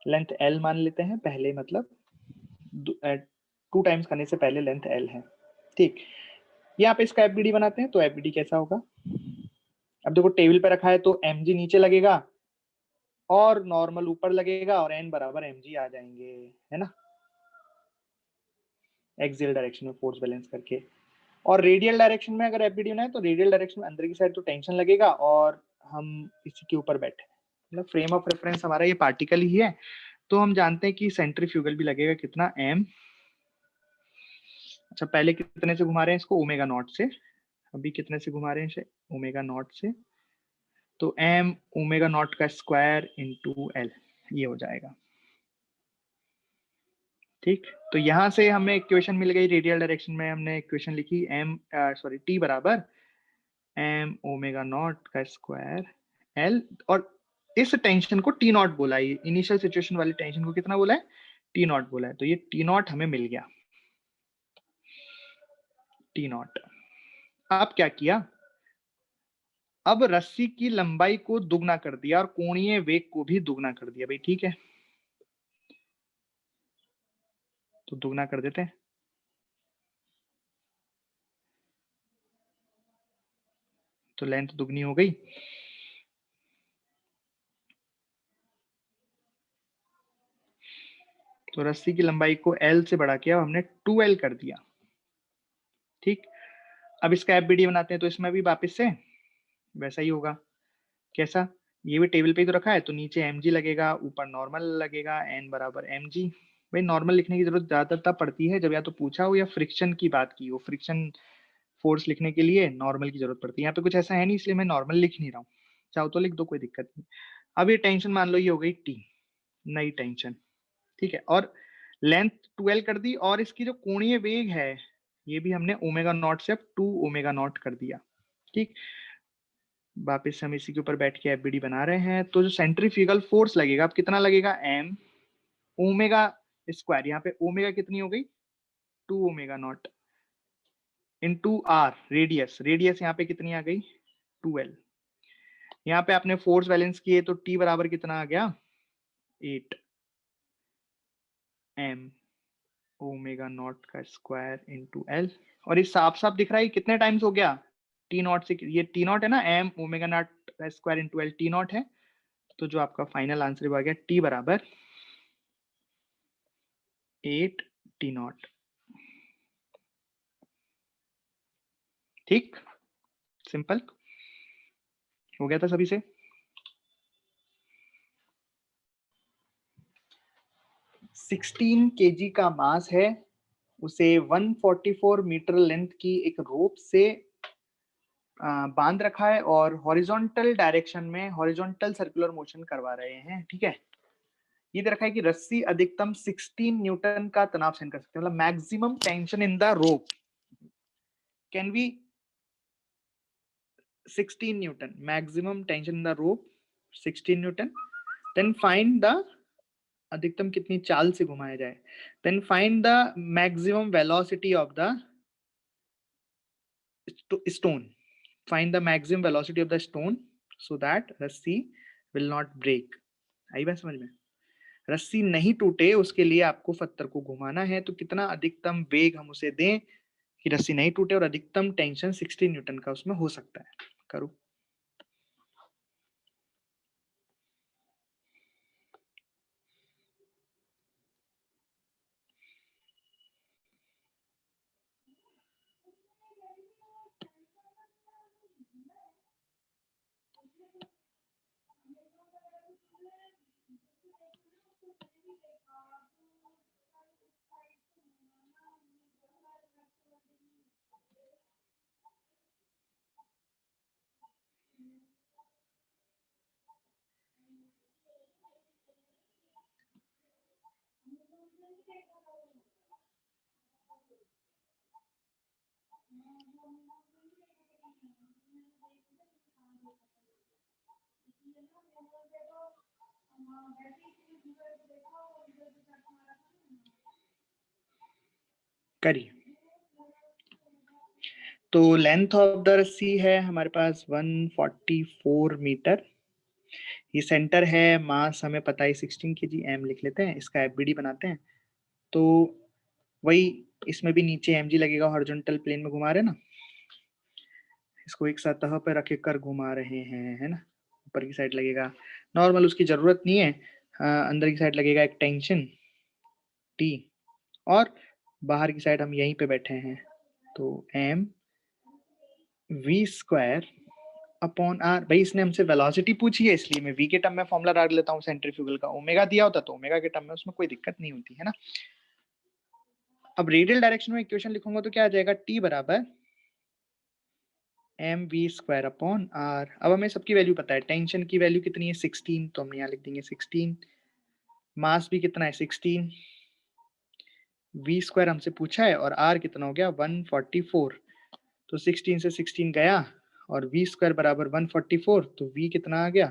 लेंथ l मान लेते हैं पहले, मतलब 2 टाइम्स करने से पहले लेंथ l है। ठीक, यहाँ पे इसका एफबीडी बनाते हैं, तो एफबीडी कैसा होगा? अब देखो टेबल पे रखा है तो mg नीचे लगेगा और नॉर्मल ऊपर लगेगा और n बराबर mg आ जाएंगे, है ना, एक्सियल डायरेक्शन में फोर्स बैलेंस करके। और रेडियल डायरेक्शन में अगर एफबीडी बनाए तो रेडियल डायरेक्शन में अंदर की साइड तो टेंशन लगेगा और हम इसी के ऊपर बैठे, मतलब फ्रेम ऑफ रेफरेंस हमारा ये पार्टिकल ही है, तो हम जानते हैं कि सेंट्रीफ्यूगल भी लगेगा कितना, m। अच्छा, पहले कितने से घुमा रहे हैं इसको? ओमेगा नॉट से। अभी कितने से घुमा रहे हैं इसे? ओमेगा नॉट से। तो m ओमेगा नॉट का स्क्वायर इंटू l, ये हो जाएगा। ठीक, तो यहां से हमें इक्वेशन मिल गई, रेडियल डायरेक्शन में हमने इक्वेशन लिखी t बराबर m ओमेगा नॉट का स्क्वायर l, और इस टेंशन को टी नॉट बोला है, इनिशियल सिचुएशन वाली टेंशन को कितना बोला है? टी नॉट बोला है, तो ये टी नॉट हमें मिल गया, टी नॉट। अब क्या किया? अब रस्सी की लंबाई को दुगना कर दिया और कोणीय वेग को भी दुगना कर दिया भाई, ठीक है, तो दुगना कर देते हैं। तो लेंथ दुगनी हो गई, तो रस्सी की लंबाई को l से बढ़ा के अब हमने 2l कर दिया। ठीक, अब इसका एफबीडी बनाते हैं, तो इसमें भी वापस से वैसा ही होगा। कैसा? ये भी टेबल पे ही तो रखा है, तो नीचे mg लगेगा, ऊपर नॉर्मल लगेगा, n बराबर mg। भाई नॉर्मल लिखने की जरूरत ज्यादातर तब पड़ती है जब या तो पूछा हो या फ्रिक्शन की बात की हो, फ्रिक्शन फोर्स लिखने के लिए नॉर्मल की जरूरत पड़ती है। यहाँ पे कुछ ऐसा है नहीं, इसलिए मैं नॉर्मल लिख नहीं रहा हूँ, चाहो तो लिख दो, कोई दिक्कत नहीं। अब ये टेंशन मान लो ये हो गई टी, नई टेंशन, ठीक है, और लेंथ 12 कर दी, और इसकी जो कोणीय वेग है ये भी हमने ओमेगा नॉट से अब 2 ओमेगा नॉट कर दिया। ठीक, वापस हम इसी के ऊपर बैठ के एफबीडी बना रहे हैं, तो जो सेंट्रीफ्यूगल फोर्स लगेगा अब कितना लगेगा? m ओमेगा स्क्वायर, यहाँ पे ओमेगा कितनी हो गई? 2 omega naught into R, radius, radius यहाँ पे कितनी आ गई? 2l। यहाँ पे आपने फोर्स बैलेंस किए तो t बराबर कितना आ गया? 8 m ओमेगा नॉट का स्क्वायर इंटू l। और ये साफ साफ दिख रहा है कितने टाइम्स हो गया? टी नॉट से, ये टी नॉट है ना, m ओमेगा नॉट का square into l T not है, तो जो आपका फाइनल आंसर आ गया t बराबर 8 टी नॉट। ठीक, सिंपल हो गया था सभी से। 16 kg का मास है, उसे 144 मीटर लेंथ की एक रोप से बांध रखा है और हॉरिजॉन्टल डायरेक्शन में हॉरिजॉन्टल सर्कुलर मोशन करवा रहे हैं। ठीक है, ये दे रखा है कि रस्सी अधिकतम 16 न्यूटन का तनाव सहन कर सकती है, मतलब maximum tension in the rope can be 16 newton, maximum tension in the rope 16 newton. Then find the अधिकतम कितनी चाल से घुमाया जाए, then find the maximum velocity of the stone, find the maximum velocity of the stone so that रस्सी will not break। आई बात समझ में? रस्सी नहीं टूटे उसके लिए आपको पत्थर को घुमाना है, तो कितना अधिकतम वेग हम उसे दें कि रस्सी नहीं टूटे और अधिकतम टेंशन 16 न्यूटन का उसमें हो सकता है। करो। करिए। तो लेंथ ऑफ द रस्सी है हमारे पास 144 मीटर। ये सेंटर है, मास हमें पता है 16 kg, एम लिख लेते हैं, इसका एफबीडी बनाते हैं। तो वही इसमें भी नीचे mg लगेगा, हॉरिजॉन्टल प्लेन में घुमा रहे हैं ना, इसको एक सतह पर रख कर घुमा रहे हैं, है ना। ऊपर की साइड लगेगा नॉर्मल, उसकी जरूरत नहीं है। अंदर की साइड लगेगा एक टेंशन टी, और बाहर की साइड हम यहीं पे बैठे हैं, तो M we square upon R. भाई इसने हमसे वेलोसिटी पूछी है, इसलिए मैं वी के टर्म में फॉर्मूला डाल लेता हूँ सेंट्रीफ्यूगल का। ओमेगा दिया होता तो ओमेगा के टर्म में उसमें कोई दिक्कत नहीं होती है ना। अब रेडियल डायरेक्शन में इक्वेशन लिखूंगा तो क्या आ जाएगा, टी बराबर M we square upon R. अब हमें सबकी वैल्यू पता है, टेंशन की वैल्यू कितनी है 16, तो हम यहाँ लिख देंगे 16। मास भी कितना है 16, वी स्क्वायर हमसे पूछा है, और आर कितना हो गया 144। तो 16 से 16 गया और वी स्क्वायर बराबर 144, तो वी कितना आ गया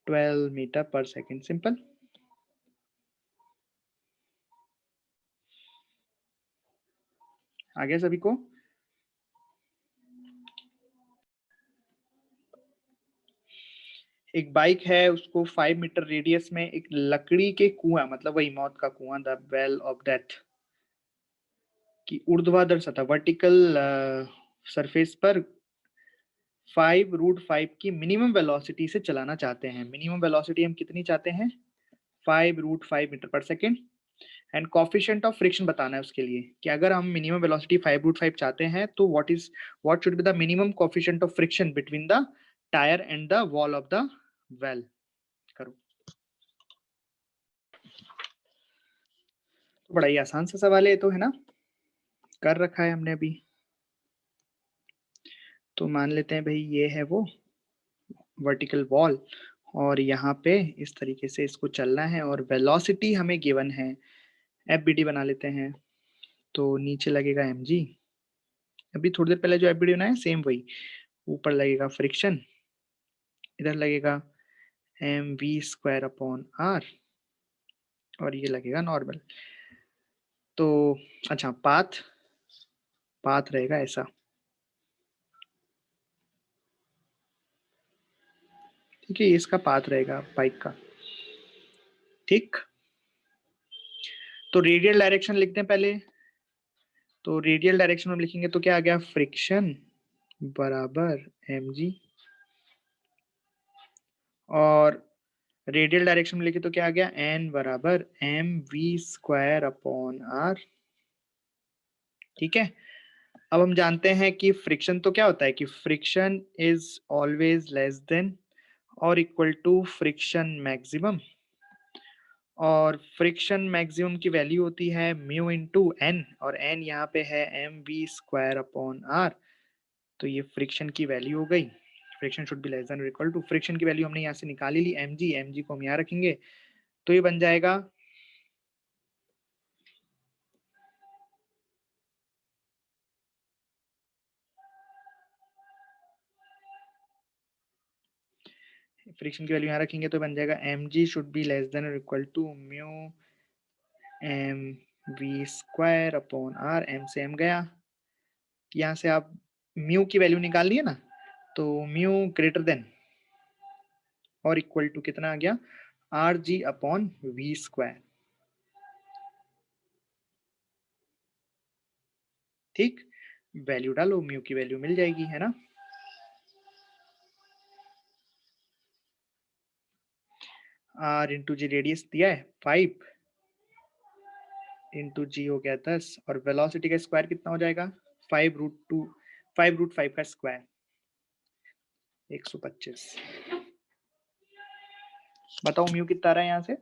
12 मीटर पर सेकेंड। सिंपल। आ गया सभी को? एक बाइक है, उसको 5 मीटर रेडियस में एक लकड़ी के कुआं, मतलब वही मौत का कुआं, द वेल ऑफ डेथ, की ऊर्ध्वाधर सतह वर्टिकल सरफेस पर 5√5 की मिनिमम वेलोसिटी से चलाना चाहते हैं। मिनिमम वेलोसिटी हम कितनी चाहते हैं, 5√5 मीटर पर second. And coefficient of friction बताना है उसके लिए, कि अगर हम मिनिमम वेलोसिटी 5√5 चाहते हैं तो what should be the minimum coefficient of friction between the tyre and the wall of the well. करो। तो बड़ा ही आसान सा सवाल है तो, है ना, कर रखा है हमने अभी। तो मान लेते हैं भाई ये है वो वर्टिकल वॉल, और यहाँ पे इस तरीके से इसको चलना है, और वेलोसिटी हमें गिवन है, एफबीडी बना लेते हैं। तो नीचे लगेगा mg, अभी थोड़ी देर पहले जो एफबीडी बनाया सेम वही। ऊपर लगेगा फ्रिक्शन, इधर लगेगा M we square upon R, और ये लगेगा नॉर्मल। तो अच्छा, पाथ पाथ रहेगा ऐसा, ठीक है, इसका पाथ रहेगा बाइक का। ठीक, तो रेडियल डायरेक्शन लिखते हैं पहले। तो रेडियल डायरेक्शन में लिखेंगे तो क्या आ गया, फ्रिक्शन बराबर mg, और रेडियल डायरेक्शन में लिखे तो क्या आ गया, n बराबर M we square upon R. ठीक है, अब हम जानते हैं कि फ्रिक्शन तो क्या होता है, कि friction is always less than और इक्वल टू फ्रिक्शन मैक्सिमम, और फ्रिक्शन मैक्सिमम की वैल्यू होती है म्यू इंटू एन, और एन यहाँ पे है M we square upon R. तो ये फ्रिक्शन की वैल्यू हो गई। Friction should be less than और इक्वल टू, फ्रिक्शन की वैल्यू हमने यहाँ से निकाली ली एम जी को हम यहाँ रखेंगे, तो ये बन जाएगा फ्रिक्शन की वैल्यू यहाँ रखेंगे तो बन जाएगा m g should be less than और equal to mu m we square upon r, m से एम गया, यहाँ से आप म्यू की वैल्यू निकाल लिए ना, तो म्यू ग्रेटर देन और इक्वल टू कितना आ गया R G upon V square. ठीक, वैल्यू डालो, म्यू की वैल्यू मिल जाएगी, है ना। आर इंटू जी रेडियस दिया है 5 इंटू जी हो गया 10, और वेलोसिटी का स्क्वायर कितना हो जाएगा 5 रूट 5 का स्क्वायर 125। बताओ म्यू कितना आ रहा है यहाँ से,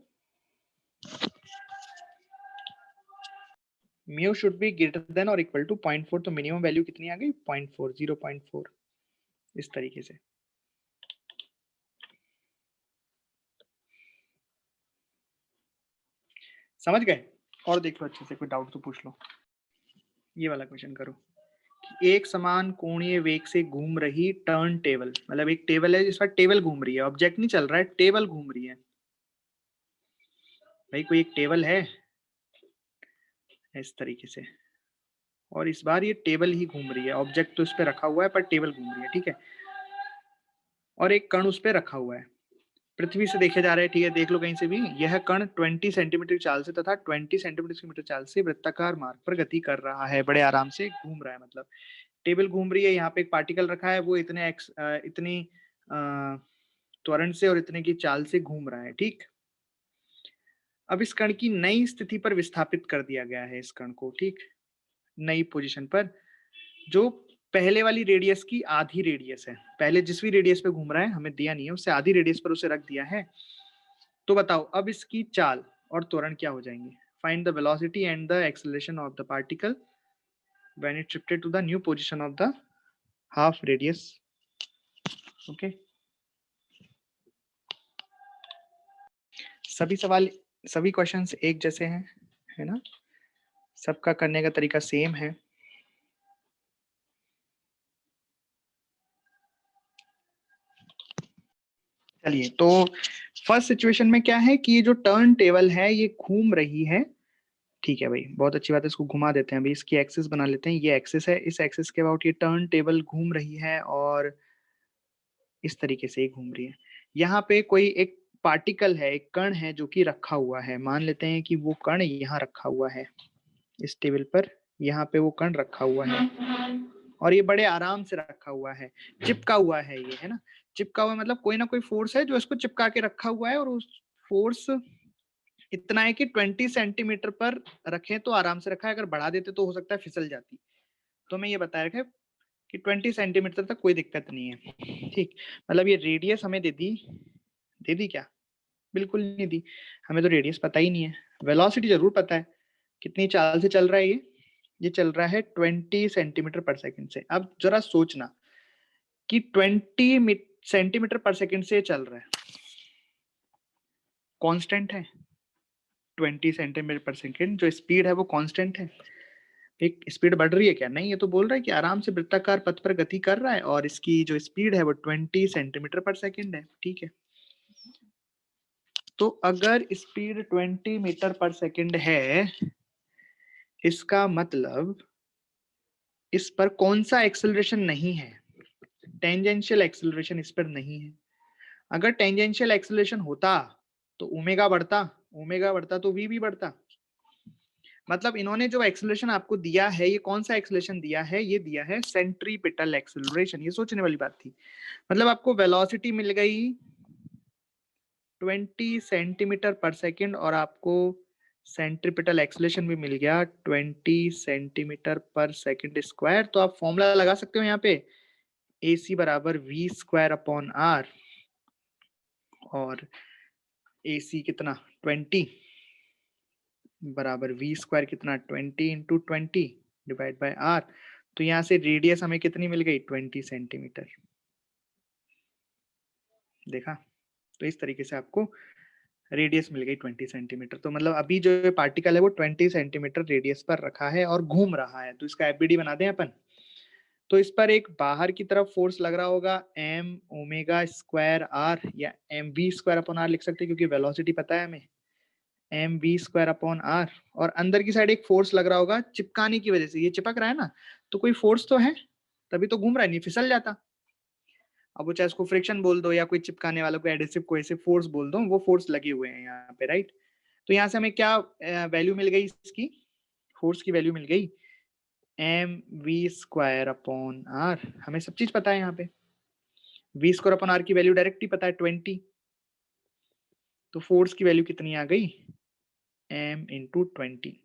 mu should be greater than और इक्वल टू 0.4, तो मिनिमम वैल्यू कितनी आ गई 0.4, 0.4, इस तरीके से। समझ गए? और देख लो अच्छे से, कोई डाउट तो पूछ लो। ये वाला क्वेश्चन करो, एक समान कोणीय वेग से घूम रही टर्न टेबल, मतलब एक टेबल है जिस पर टेबल घूम रही है, ऑब्जेक्ट नहीं चल रहा है, टेबल घूम रही है। भाई कोई एक टेबल है इस तरीके से, और इस बार ये टेबल ही घूम रही है, ऑब्जेक्ट तो इस पे रखा हुआ है पर टेबल घूम रही है, ठीक है। और एक कण उस पे रखा हुआ है, पृथ्वी से देखे जा रहे हैं, ठीक है, देख लो कहीं से भी, यह कण 20 सेंटीमीटर चाल से तथा 20 सेंटीमीटर चाल से वृत्ताकार मार्ग पर गति कर रहा है, बड़े आराम से घूम रहा है, मतलब टेबल घूम रही है, यहाँ पे एक पार्टिकल रखा है, वो इतनी त्वरण से और इतने की चाल से घूम रहा है, ठीक। अब इस कण की नई स्थिति पर विस्थापित कर दिया गया है, इस कण को, ठीक, नई पोजीशन पर, जो पहले वाली रेडियस की आधी रेडियस है, पहले जिस भी रेडियस पे घूम रहा है हमें दिया नहीं है, उससे आधी रेडियस पर उसे रख दिया है। तो बताओ अब इसकी चाल और त्वरण क्या हो जाएंगे। Find the velocity and the acceleration of the particle when it shifted to the new position of the half radius. Okay, सभी क्वेश्चंस एक जैसे हैं, है ना, सबका करने का तरीका सेम है। चलिए, तो फर्स्ट सिचुएशन में क्या है कि ये जो टर्न टेबल है ये घूम रही है, ठीक है भाई, बहुत अच्छी बात है, इसको घुमा देते हैं, अभी इसकी एक्सिस बना लेते हैं, ये एक्सिस है, इस एक्सिस के अबाउट ये टर्न टेबल घूम रही है और इस तरीके से ही घूम रही है। यहाँ पे कोई एक पार्टिकल है, एक कण है जो कि रखा हुआ है, मान लेते हैं कि वो कण यहाँ रखा हुआ है, इस टेबल पर यहाँ पे वो कण रखा हुआ है, और ये बड़े आराम से रखा हुआ है, चिपका हुआ है ये, है ना, चिपका हुआ मतलब कोई ना कोई फोर्स है जो इसको चिपका के रखा हुआ है, और उस फोर्स इतना है कि 20 सेंटीमीटर पर रखें तो आराम से रखा है, अगर बढ़ा देते तो हो सकता है फिसल जाती। तो मैं ये बताया रखा कि 20 सेंटीमीटर तक कोई दिक्कत नहीं है, ठीक। मतलब ये रेडियस हमें दे दी क्या, बिल्कुल नहीं दी, हमें तो रेडियस पता ही नहीं है। वेलोसिटी जरूर पता है, कितनी चाल से चल रहा है ये चल रहा है 20 सेंटीमीटर पर सेकंड से। अब जरा सोचना कि 20 सेंटीमीटर पर सेकंड से चल रहा है, कांस्टेंट है, 20 सेंटीमीटर पर सेकंड जो स्पीड है वो कांस्टेंट है, एक स्पीड बढ़ रही है क्या, नहीं, ये तो बोल रहा है कि आराम से वृत्ताकार पथ पर गति कर रहा है और इसकी जो स्पीड है वो 20 सेंटीमीटर पर सेकंड है, ठीक है। तो अगर स्पीड 20 मीटर पर सेकंड है, इसका मतलब इस पर कौन सा एक्सेलरेशन नहीं है, टेंजेंशियल एक्सेलरेशन इस पर नहीं है। अगर टेंजेंशियल एक्सेलरेशन होता तो ओमेगा बढ़ता तो वी भी बढ़ता। मतलब इन्होंने जो एक्सेलरेशन आपको दिया है, ये कौन सा एक्सेलरेशन दिया है, ये दिया है सेंट्रीपिटल एक्सेलरेशन। ये सोचने वाली बात थी, मतलब आपको वेलोसिटी मिल गई 20 सेंटीमीटर पर सेकंड और आपको सेंट्रीपिटल एक्सेलरेशन भी मिल गया 20 सेंटीमीटर पर सेकंड स्क्वायर। तो आप फॉर्मूला लगा सकते हो यहाँ पे, AC बराबर वी स्क्वायर अपॉन आर, और AC कितना 20, बराबर वी स्क्वायर कितना 20 इंटू 20 डिवाइड बाय आर। तो यहाँ से रेडियस हमें कितनी मिल गई 20 सेंटीमीटर। देखा, तो इस तरीके से आपको रेडियस मिल गई 20 सेंटीमीटर। तो मतलब अभी जो पार्टिकल है वो 20 सेंटीमीटर रेडियस पर रखा है और घूम रहा है। तो इसका एफबीडी बना दें अपन। तो इस पर एक बाहर की तरफ फोर्स लग रहा होगा एम ओमेगा स्क्वायर आर, या M we square upon R लिख सकते हैं क्योंकि वेलोसिटी पता है हमें, M we square upon R. और अंदर की साइड एक फोर्स लग रहा होगा चिपकाने की वजह से, ये चिपक रहा है ना, तो कोई फोर्स तो है, तभी तो घूम रहा है, नहीं फिसल जाता। अब वो चाहे उसको फ्रिक्शन बोल दो या कोई चिपकाने वाला कोई एडिसिव कोई ऐसे फोर्स बोल दो, वो फोर्स लगे हुए हैं यहाँ पे, राइट। तो यहाँ से हमें क्या वैल्यू मिल गई इसकी, फोर्स की वैल्यू मिल गई M we square upon R. हमें सब चीज पता है यहाँ पे, वी स्क्वायर अपॉन आर की वैल्यू डायरेक्ट ही पता है 20। तो फोर्स की वैल्यू कितनी आ गई एम इंटू 20।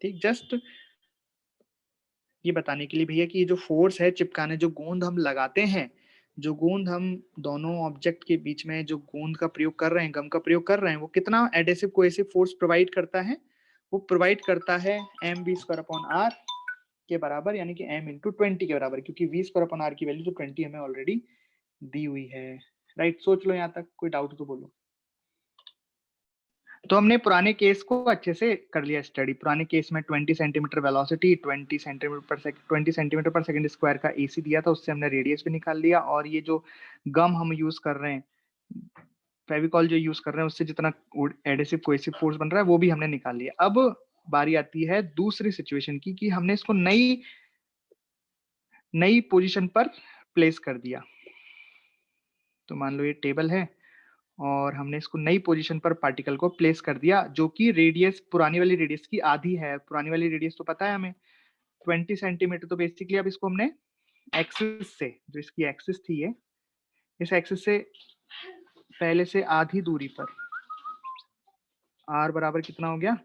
ठीक, जस्ट ये बताने के लिए भैया कि ये जो फोर्स है चिपकाने, जो गोंद हम लगाते हैं, जो गोंद हम दोनों ऑब्जेक्ट के बीच में जो गोंद का प्रयोग कर रहे हैं, गम का प्रयोग कर रहे हैं, वो कितना एडेसिव कोहेसिव फोर्स प्रोवाइड करता है, वो प्रोवाइड करता है M we square upon R के बराबर, यानी कि एम इंटू 20 के बराबर, क्योंकि वी स्क्वायर अपॉन आर की वैल्यू तो 20 हमें ऑलरेडी दी हुई है, राइट। सोच लो यहाँ तक, कोई डाउट तो बोलो। तो हमने पुराने केस को अच्छे से कर लिया स्टडी। पुराने केस में 20 सेंटीमीटर वेलोसिटी, 20 सेंटीमीटर पर सेकंड स्क्वायर का एसी दिया था, उससे हमने रेडियस भी निकाल लिया। और ये जो गम हम यूज कर रहे हैं, फेविकॉल जो यूज कर रहे हैं, उससे जितना एडेसिव कोहेसिव फोर्स बन रहा है वो भी हमने निकाल लिया। अब बारी आती है दूसरी सिचुएशन की, कि हमने इसको नई पोजीशन पर प्लेस कर दिया। तो मान लो ये टेबल है और हमने इसको नई पोजीशन पर पार्टिकल को प्लेस कर दिया, जो कि रेडियस पुरानी वाली रेडियस की आधी है। पुरानी वाली रेडियस तो पता है हमें 20 सेंटीमीटर। तो बेसिकली अब इसको हमने एक्सिस से, जो इसकी एक्सिस थी ये, इस एक्सिस से पहले से आधी दूरी पर, आर बराबर कितना हो गया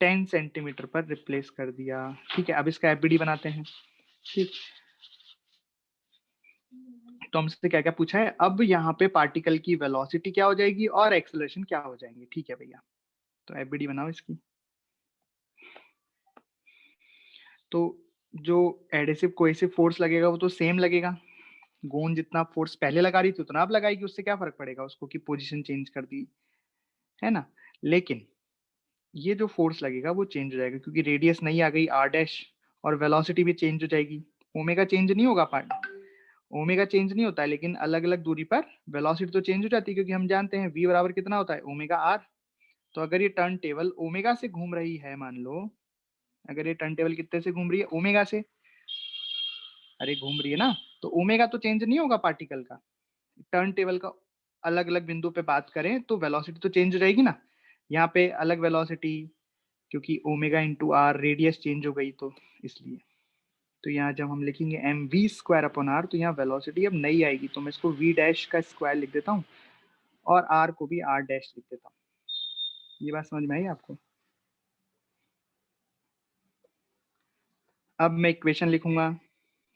10 सेंटीमीटर पर रिप्लेस कर दिया। ठीक है, अब इसका एफबीडी बनाते हैं। ठीक, तो हमसे क्या क्या पूछा है, अब यहाँ पे पार्टिकल की वेलोसिटी क्या हो जाएगी और एक्सेलरेशन क्या हो जाएंगे। ठीक है भैया, तो एफबीडी बनाओ इसकी। तो जो एडेसिव कोहेसिव फोर्स लगेगा वो तो सेम लगेगा, गोंद जितना फोर्स पहले लगा रही थी उतना अब लगाएगी, उससे क्या फर्क पड़ेगा उसको कि पोजीशन चेंज कर दी है ना। लेकिन ये जो फोर्स लगेगा वो चेंज हो जाएगा, क्योंकि रेडियस नहीं आ गई आर डैश, और वेलोसिटी भी चेंज हो जाएगी। ओमेगा चेंज नहीं होगा पार्ट, ओमेगा चेंज नहीं होता है, लेकिन अलग अलग दूरी पर वेलोसिटी तो चेंज हो जाती है, क्योंकि हम जानते हैं v बराबर कितना होता है ओमेगा आर। तो अगर ये टर्न टेबल ओमेगा से घूम रही है, मान लो अगर ये टर्न टेबल कितने से घूम रही है ओमेगा से, अरे घूम रही है ना, तो ओमेगा तो चेंज नहीं होगा पार्टिकल का। टर्न टेबल का अलग अलग बिंदु पे बात करें तो वेलोसिटी तो चेंज हो जाएगी ना, यहाँ पे अलग वेलोसिटी, क्योंकि omega into R radius change हो गई, तो इसलिए। तो यहाँ जब हम लिखेंगे M we square upon R, तो यहाँ वेलोसिटी अब नई आएगी, तो मैं इसको वी डैश का स्क्वायर लिख देता हूँ और आर को भी आर डैश लिख देता हूँ। ये बात समझ में आई आपको। अब मैं इक्वेशन लिखूंगा,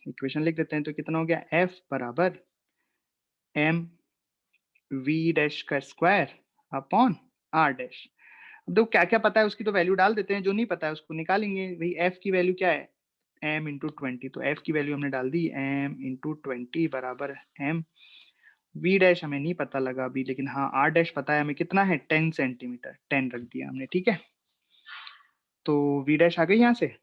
इक्वेशन लिख देते हैं। तो कितना हो गया एफ बराबर एम वी डैश का स्क्वायर अपॉन आर डैश। अब देखो क्या क्या पता है उसकी तो वैल्यू डाल देते हैं, जो नहीं पता है उसको निकालेंगे। भाई एफ की वैल्यू क्या है m इंटू 20, तो f की वैल्यू हमने डाल दी m इंटू 20 बराबर m। v डैश हमें नहीं पता लगा अभी, लेकिन हाँ r डैश पता है हमें कितना है 10 सेंटीमीटर, 10 रख दिया हमने। ठीक है, तो v डैश आ गई यहाँ से।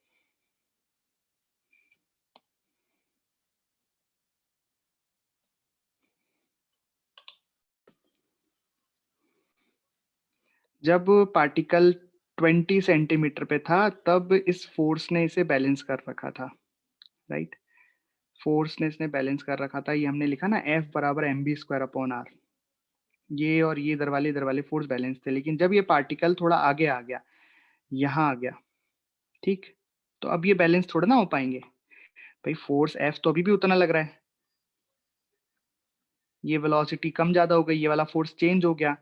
जब पार्टिकल 20 सेंटीमीटर पे था तब इस फोर्स ने इसे बैलेंस कर रखा था, राइट। फोर्स ने इसने बैलेंस कर रखा था, ये हमने लिखा ना F बराबर M B square upon R. ये और ये इधर वाले फोर्स बैलेंस थे, लेकिन जब ये पार्टिकल थोड़ा आगे आ गया, यहाँ आ गया, ठीक, तो अब ये बैलेंस थोड़ा ना हो पाएंगे। भाई फोर्स F तो अभी भी उतना लग रहा है, ये वेलोसिटी कम ज्यादा हो गई, ये वाला फोर्स चेंज हो गया,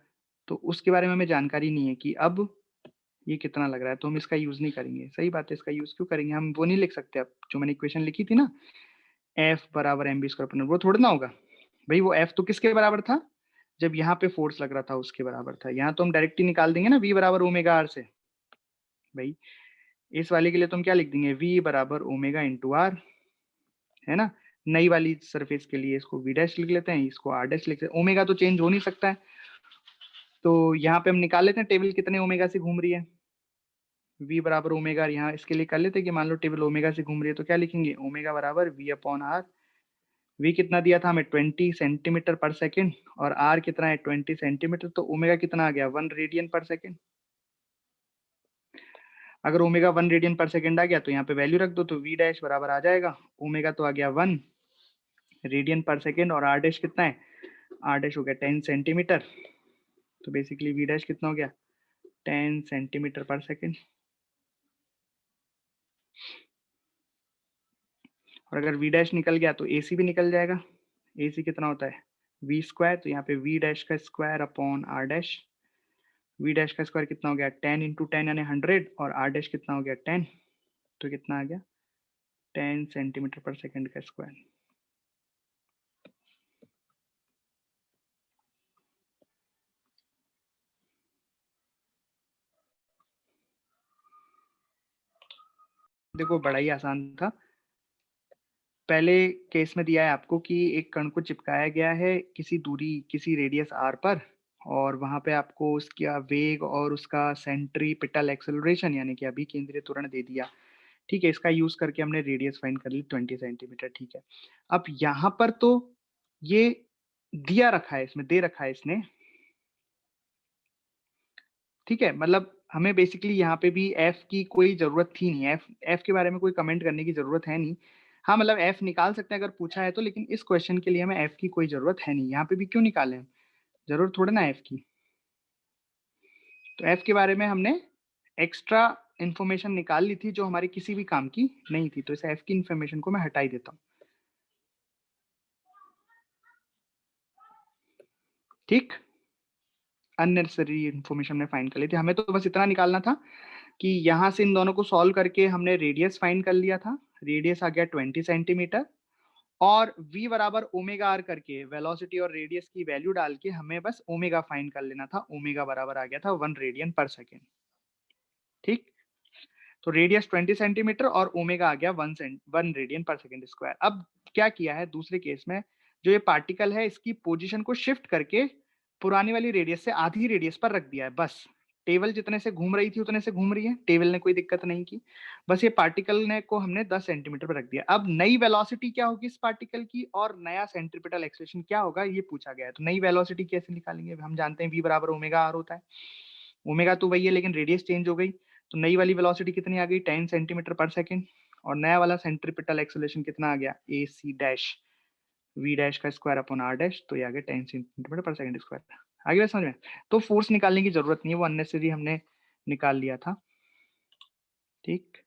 तो उसके बारे में हमें जानकारी नहीं है कि अब ये कितना लग रहा है, तो हम इसका यूज नहीं करेंगे। सही बात है, इसका यूज क्यों करेंगे, हम वो नहीं लिख सकते। अब जो मैंने इक्वेशन लिखी थी ना F बराबर एम बी स्क्वायर, वो थोड़ा ना होगा। भाई वो F तो किसके बराबर था, जब यहाँ पे फोर्स लग रहा था उसके बराबर था। यहाँ तो हम डायरेक्ट ही निकाल देंगे ना, v बराबर ओमेगा आर से। भाई इस वाले के लिए तुम क्या लिख देंगे, v बराबर ओमेगा इंटू आर, है ना। नई वाली सरफेस के लिए इसको v डैश लिख लेते हैं, इसको r डैश लिख लेते हैं। ओमेगा तो चेंज हो नहीं सकता है, तो यहाँ पे हम निकाल लेते हैं टेबल कितने ओमेगा से घूम रही है। v बराबर ओमेगा, यहाँ इसके लिए कर लेते हैं कि मान लो टेबल ओमेगा से घूम रही है, तो क्या लिखेंगे, ओमेगा बराबर v अपॉन आर। v कितना दिया था हमें, 20 सेंटीमीटर पर सेकेंड, और r कितना है 20 सेंटीमीटर, तो ओमेगा कितना आ गया 1 रेडियन पर सेकेंड। अगर ओमेगा 1 रेडियन पर सेकेंड आ गया तो यहाँ पे वैल्यू रख दो, तो v डैश बराबर आ जाएगा, ओमेगा तो आ गया 1 रेडियन पर सेकेंड, और r डैश कितना है, r डैश हो गया 10 सेंटीमीटर। तो बेसिकली v डैश कितना हो गया 10 सेंटीमीटर पर सेकेंड। और अगर v डैश निकल गया तो ac भी निकल जाएगा। ac कितना होता है v स्क्वायर, तो यहाँ पे v डैश का square upon r dash. v dash का स्क्वायर कितना हो गया 10 इंटू 10 यानी 100, और r डैश कितना हो गया 10, तो कितना आ गया 10 सेंटीमीटर पर सेकेंड का स्क्वायर। देखो बड़ा ही आसान था। पहले केस में दिया है आपको कि एक कण को चिपकाया गया है किसी दूरी, किसी रेडियस r पर, और वहां पे आपको उसका वेग और उसका सेंट्रीपिटल एक्सेलरेशन यानी कि अभिकेंद्रीय त्वरण दे दिया। ठीक है, इसका यूज करके हमने रेडियस फाइंड कर ली 20 सेंटीमीटर। ठीक है, अब यहाँ पर तो ये दिया रखा है, इसमें दे रखा है इसने। ठीक है, मतलब हमें बेसिकली यहाँ पे भी f की कोई जरूरत थी नहीं, f के बारे में कोई कमेंट करने की जरूरत है नहीं। हाँ मतलब f निकाल सकते हैं अगर पूछा है तो, लेकिन इस क्वेश्चन के लिए हमें f की कोई जरूरत है नहीं। यहाँ पे भी क्यों निकालें, जरूरत थोड़ा ना f की। तो f के बारे में हमने एक्स्ट्रा इंफॉर्मेशन निकाल ली थी जो हमारे किसी भी काम की नहीं थी, तो इस f की इंफॉर्मेशन को मैं हटा ही देता हूँ। ठीक, अननेसेसरी इंफॉर्मेशन हमने फाइंड कर ली थी। हमें तो बस इतना निकालना था कि यहाँ से इन दोनों को सॉल्व करके हमने रेडियस फाइंड कर लिया था। रेडियस आ गया 20 सेंटीमीटर, और v बराबर ओमेगा आर करके वेलोसिटी और रेडियस की वैल्यू डाल के हमें बस ओमेगा फाइंड कर लेना था। ओमेगा बराबर आ गया था 1 रेडियन पर सेकेंड। ठीक, तो रेडियस 20 सेंटीमीटर और ओमेगा आ गया 1 रेडियन पर सेकेंड स्क्वायर। अब क्या किया है दूसरे केस में, जो ये पार्टिकल है इसकी पोजीशन को शिफ्ट करके पुरानी वाली रेडियस से आधी रेडियस पर रख दिया है। बस टेबल जितने से घूम रही थी उतने से घूम रही है, टेबल ने कोई दिक्कत नहीं की, बस ये पार्टिकल ने को हमने 10 सेंटीमीटर पर रख दिया। अब नई वेलोसिटी क्या होगी इस पार्टिकल की और नया सेंट्रीपिटल एक्सेलरेशन क्या होगा ये पूछा गया है। तो नई वेलोसिटी कैसे निकालेंगे, हम जानते हैं v बराबर ओमेगा आर होता है। ओमेगा तो वही है लेकिन रेडियस चेंज हो गई, तो नई वाली वेलोसिटी कितनी आ गई 10 सेंटीमीटर पर सेकेंड, और नया वाला सेंट्रीपिटल एक्सेलरेशन कितना आ गया ए सी डैश v डैश का स्क्वायर अपॉन r डैश, तो ये आ गया 10 सेंटीमीटर पर सेकेंड स्क्वायर। आगे बात समझ में। तो फोर्स निकालने की जरूरत नहीं है, वो अननेसेसरी हमने निकाल लिया था। ठीक।